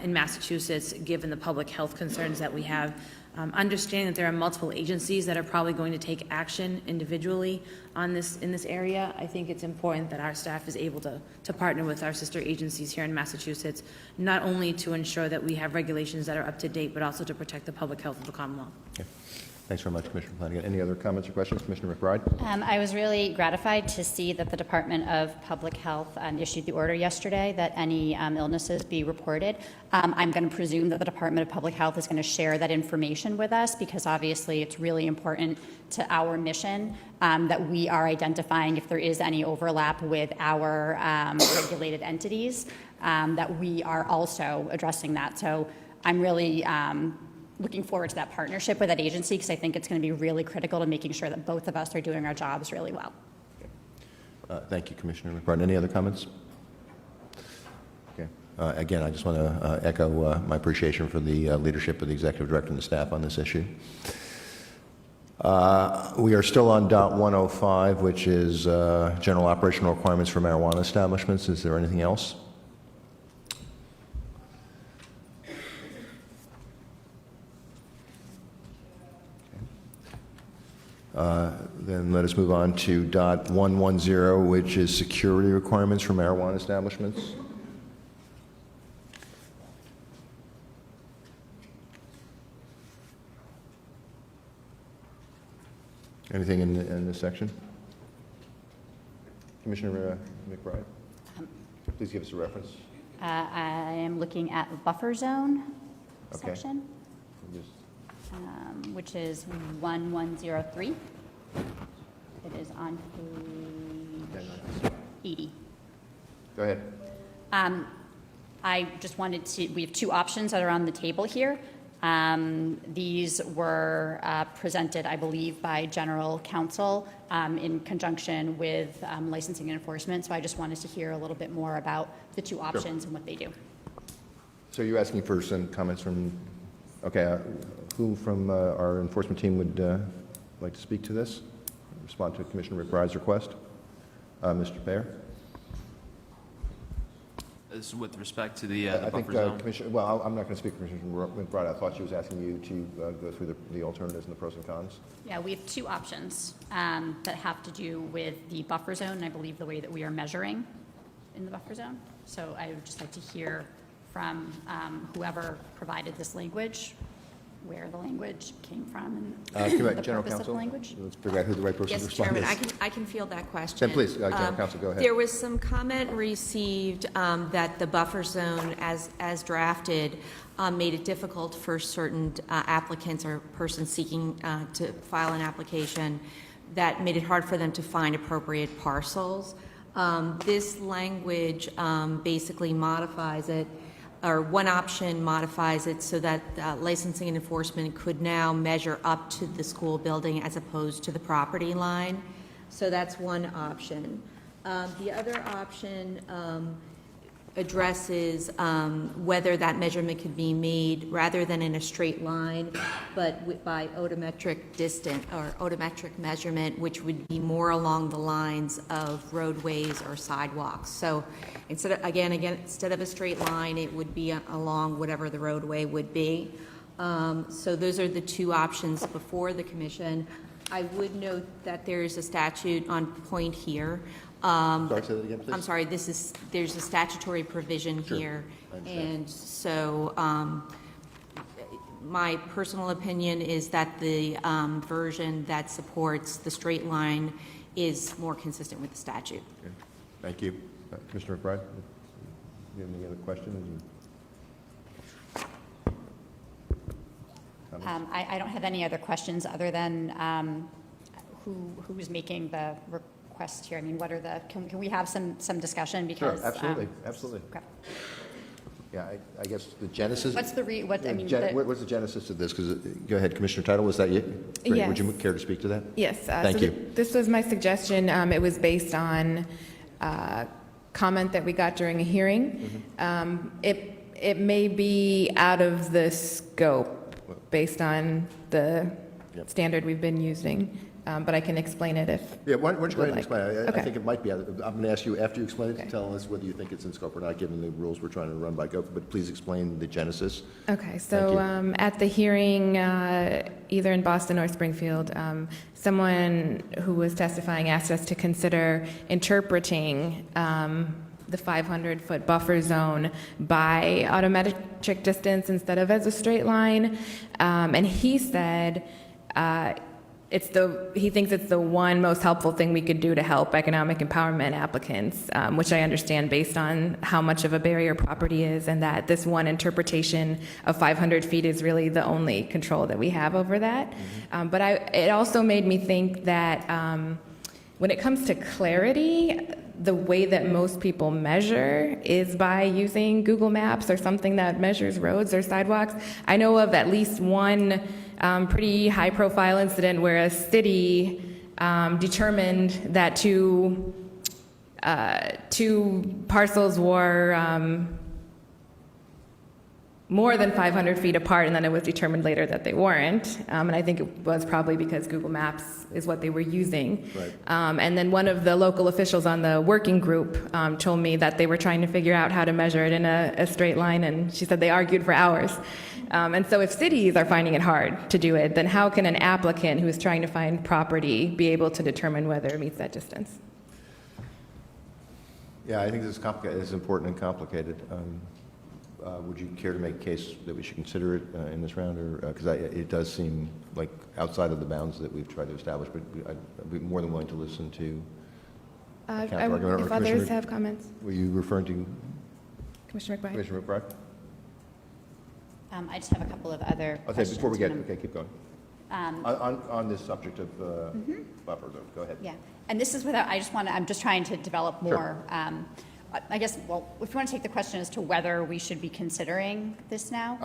Speaker 5: in Massachusetts, given the public health concerns that we have. Understanding that there are multiple agencies that are probably going to take action individually on this in this area, I think it's important that our staff is able to partner with our sister agencies here in Massachusetts, not only to ensure that we have regulations that are up to date, but also to protect the public health of the Commonwealth.
Speaker 2: Okay. Thanks very much, Commissioner Flanagan. Any other comments or questions? Commissioner McBride?
Speaker 4: I was really gratified to see that the Department of Public Health issued the order yesterday that any illnesses be reported. I'm going to presume that the Department of Public Health is going to share that information with us, because obviously it's really important to our mission that we are identifying if there is any overlap with our regulated entities, that we are also addressing that. So I'm really looking forward to that partnership with that agency, because I think it's going to be really critical to making sure that both of us are doing our jobs really well.
Speaker 2: Thank you, Commissioner McBride. Any other comments? Okay. Again, I just want to echo my appreciation for the leadership of the Executive Director and the staff on this issue. We are still on DOT 105, which is general operational requirements for marijuana establishments. Is there anything else? Then let us move on to DOT 110, which is security requirements for marijuana establishments. Anything in this section? Commissioner McBride, please give us a reference.
Speaker 4: I am looking at the buffer zone
Speaker 2: Okay.
Speaker 4: section, which is 1103. It is on page 80.
Speaker 2: Go ahead.
Speaker 4: I just wanted to, we have two options that are on the table here. These were presented, I believe, by General Counsel in conjunction with licensing and enforcement. So I just wanted to hear a little bit more about the two options and what they do.
Speaker 2: So you're asking for some comments from, okay, who from our enforcement team would like to speak to this? Respond to Commissioner McBride's request? Mr. Bayer?
Speaker 9: This is with respect to the
Speaker 2: I think
Speaker 9: buffer zone.
Speaker 2: Commissioner, well, I'm not going to speak for Commissioner McBride. I thought she was asking you to go through the alternatives and the pros and cons.
Speaker 4: Yeah, we have two options that have to do with the buffer zone, and I believe the way that we are measuring in the buffer zone. So I would just like to hear from whoever provided this language, where the language came from, and the
Speaker 2: General
Speaker 4: purpose of the
Speaker 2: Counsel?
Speaker 4: language.
Speaker 2: Let's figure out who the right person to
Speaker 7: Yes,
Speaker 2: respond
Speaker 7: Chairman,
Speaker 2: is.
Speaker 7: I can field that question.
Speaker 2: Then please, General Counsel, go ahead.
Speaker 7: There was some comment received that the buffer zone, as drafted, made it difficult for certain applicants or persons seeking to file an application, that made it hard for them to find appropriate parcels. This language basically modifies it, or one option modifies it so that licensing and enforcement could now measure up to the school building as opposed to the property line. So that's one option. The other option addresses whether that measurement could be made rather than in a straight line, but by odometric distance or odometric measurement, which would be more along the lines of roadways or sidewalks. So instead of a straight line, it would be along whatever the roadway would be. So those are the two options before the commission. I would note that there is a statute on point here.
Speaker 2: Sorry, say that again, please.
Speaker 7: I'm sorry, there's a statutory provision here. And so my personal opinion is that the version that supports the straight line is more consistent with the statute.
Speaker 2: Okay. Thank you. Commissioner McBride, do you have any other questions?
Speaker 4: I don't have any other questions other than who's making the request here? I mean, what are the, can we have some discussion because?
Speaker 2: Sure, absolutely, absolutely.
Speaker 4: Okay.
Speaker 2: Yeah, I guess the genesis.
Speaker 4: What's the
Speaker 2: what's the genesis of this? Because, go ahead, Commissioner Title, was that you? Great.
Speaker 6: Yes.
Speaker 2: Would you care to speak to that?
Speaker 6: Yes.
Speaker 2: Thank you.
Speaker 6: This was my suggestion. It was based on comment that we got during a hearing. It may be out of the scope based on the standard we've been using, but I can explain it if.
Speaker 2: Yeah, why don't you go ahead and explain it?
Speaker 6: Okay.
Speaker 2: I think it might be. I'm going to ask you after you explain it to tell us whether you think it's in scope or not, given the rules we're trying to run by. But please explain the genesis.
Speaker 6: Okay, so at the hearing, either in Boston or Springfield, someone who was testifying asked us to consider interpreting the 500-foot buffer zone by autometric distance instead of as a straight line. And he said he thinks it's the one most helpful thing we could do to help economic empowerment applicants, which I understand based on how much of a barrier property is, and that this one interpretation of 500 feet is really the only control that we have over that. But it also made me think that when it comes to clarity, the way that most people measure is by using Google Maps or something that measures roads or sidewalks. I know of at least one pretty high-profile incident where a city determined that two parcels were more than 500 feet apart, and then it was determined later that they weren't. And I think it was probably because Google Maps is what they were using.
Speaker 2: Right.
Speaker 6: And then one of the local officials on the working group told me that they were trying to figure out how to measure it in a straight line, and she said they argued for hours. And so if cities are finding it hard to do it, then how can an applicant who is trying to find property be able to determine whether it meets that distance?
Speaker 2: Yeah, I think this is complicated. It's important and complicated. Would you care to make a case that we should consider it in this round, or because it does seem like outside of the bounds that we've tried to establish? But I'd be more than willing to listen to.
Speaker 6: If others have comments,
Speaker 2: Were you referring to
Speaker 6: Commissioner McBride?
Speaker 2: Commissioner McBride?
Speaker 4: I just have a couple of other questions.
Speaker 2: Before we get, keep going. On this subject of buffer zone, go ahead.
Speaker 4: Yeah, and this is without, I'm just trying to develop more.
Speaker 2: Sure.
Speaker 4: I guess, well, if you want to take the question as to whether we should be considering this now,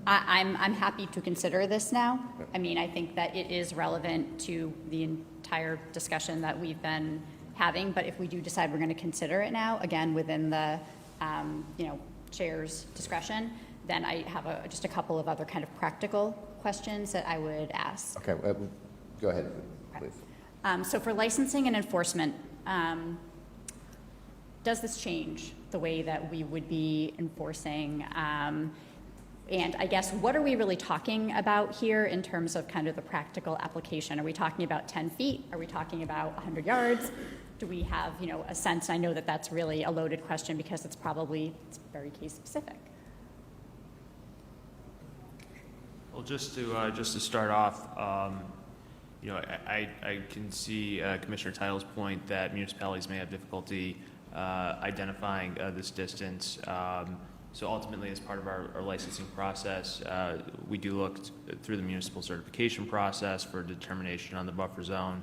Speaker 4: I'm happy to consider this now.
Speaker 2: Okay.
Speaker 4: I mean, I think that it is relevant to the entire discussion that we've been having, but if we do decide we're going to consider it now, again, within the, chair's discretion, then I have just a couple of other kind of practical questions that I would ask.
Speaker 2: Okay, go ahead, please.
Speaker 4: So for licensing and enforcement, does this change the way that we would be enforcing? And I guess, what are we really talking about here in terms of kind of the practical application? Are we talking about 10 feet? Are we talking about 100 yards? Do we have, a sense? I know that that's really a loaded question because it's very case specific.
Speaker 9: Well, just to start off, I can see Commissioner Title's point that municipalities may have difficulty identifying this distance. So ultimately, as part of our licensing process, we do look through the municipal certification process for determination on the buffer zone.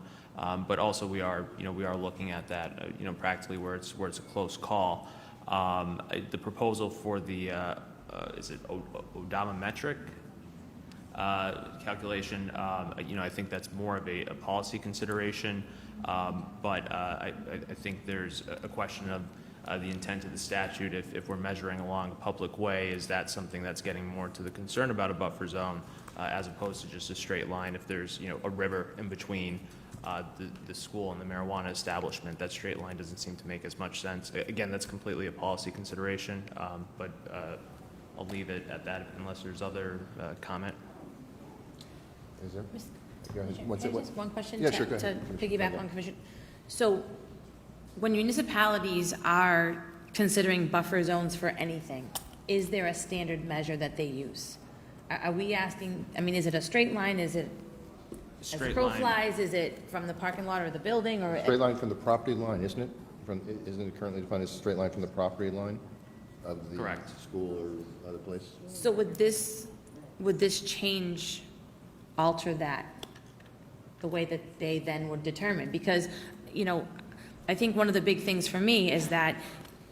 Speaker 9: But also we are looking at that, practically where it's a close call. The proposal for the, is it odometric calculation, I think that's more of a policy consideration. But I think there's a question of the intent of the statute. If we're measuring along a public way, is that something that's getting more to the concern about a buffer zone as opposed to just a straight line? If there's, a river in between the school and the marijuana establishment, that straight line doesn't seem to make as much sense. Again, that's completely a policy consideration, but I'll leave it at that unless there's other comment.
Speaker 2: Is there?
Speaker 5: Just one question
Speaker 2: Yeah, sure, go
Speaker 5: to
Speaker 2: ahead.
Speaker 5: piggyback on Commissioner. So when municipalities are considering buffer zones for anything, is there a standard measure that they use? Are we asking, is it a straight line? Is it as the
Speaker 9: Straight
Speaker 5: crow
Speaker 9: line.
Speaker 5: flies? Is it from the parking lot or the building or?
Speaker 2: Straight line from the property line, isn't it? Isn't it currently defined as a straight line from the property line of the
Speaker 9: Correct.
Speaker 2: school or other place?
Speaker 5: So would this change, alter that, the way that they then would determine? Because, I think one of the big things for me is that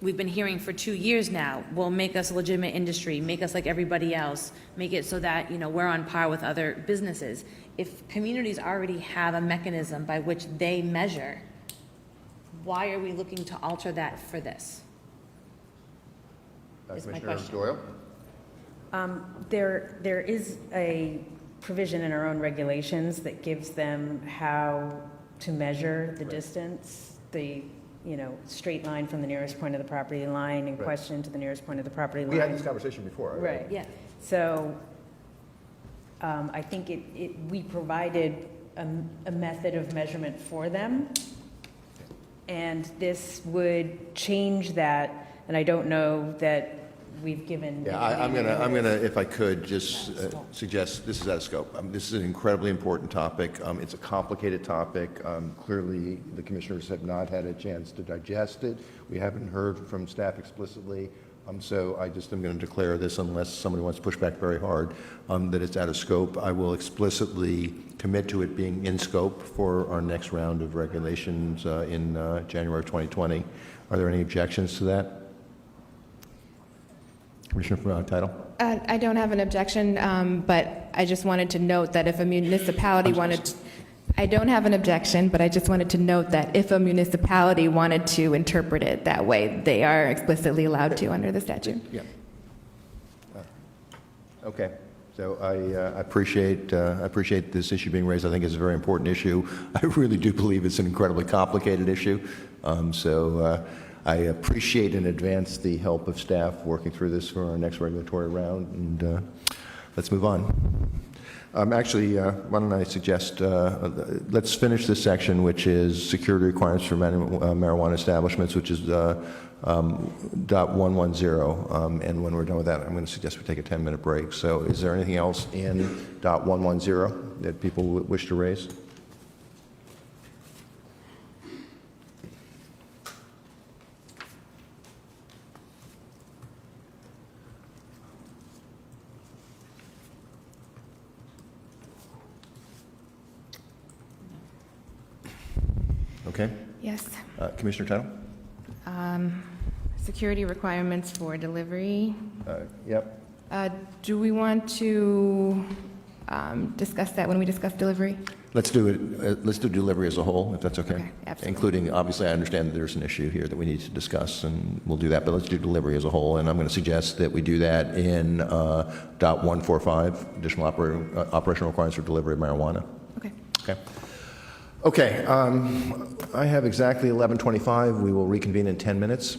Speaker 5: we've been hearing for 2 years now, well, make us a legitimate industry, make us like everybody else, make it so that, we're on par with other businesses. If communities already have a mechanism by which they measure, why are we looking to alter that for this? Is my
Speaker 2: Commissioner
Speaker 5: question.
Speaker 2: Doyle?
Speaker 8: There is a provision in our own regulations that gives them how to measure the distance, the, straight line from the nearest point of the property line in
Speaker 2: Right.
Speaker 8: question to the nearest point of the property line.
Speaker 2: We had this conversation before.
Speaker 8: Right.
Speaker 5: Yeah.
Speaker 8: So I think we provided a method of measurement for them, and this would change that, and I don't know that we've given.
Speaker 2: Yeah, I'm gonna, if I could, just suggest, this is out of scope. This is an incredibly important topic. It's a complicated topic. Clearly, the commissioners have not had a chance to digest it. We haven't heard from staff explicitly. So I just am going to declare this, unless somebody wants to push back very hard, that it's out of scope. I will explicitly commit to it being in scope for our next round of regulations in January of 2020. Are there any objections to that? Commissioner from Title?
Speaker 6: I don't have an objection, but I just wanted to note that if a municipality wanted, I don't have an objection, but I just wanted to note that if a municipality wanted to interpret it that way, they are explicitly allowed to under the statute.
Speaker 2: Yeah. Okay. So I appreciate this issue being raised. I think it's a very important issue. I really do believe it's an incredibly complicated issue. I appreciate in advance the help of staff working through this for our next regulatory round, and let's move on. Actually, why don't I suggest, let's finish this section, which is security requirements for marijuana establishments, which is .110. And when we're done with that, I'm going to suggest we take a 10-minute break. So is there anything else in .110 that people wish to raise? Okay.
Speaker 6: Yes.
Speaker 2: Commissioner Tuttle?
Speaker 6: Security requirements for delivery.
Speaker 2: Yep.
Speaker 6: Do we want to discuss that when we discuss delivery?
Speaker 2: Let's do it. Let's do delivery as a whole, if that's okay.
Speaker 6: Okay, absolutely.
Speaker 2: Including, obviously, I understand that there's an issue here that we need to discuss, and we'll do that. But let's do delivery as a whole, and I'm going to suggest that we do that in .145, additional operational requirements for delivery of marijuana.
Speaker 6: Okay.
Speaker 2: Okay. Okay. I have exactly 11:25. We will reconvene in 10 minutes.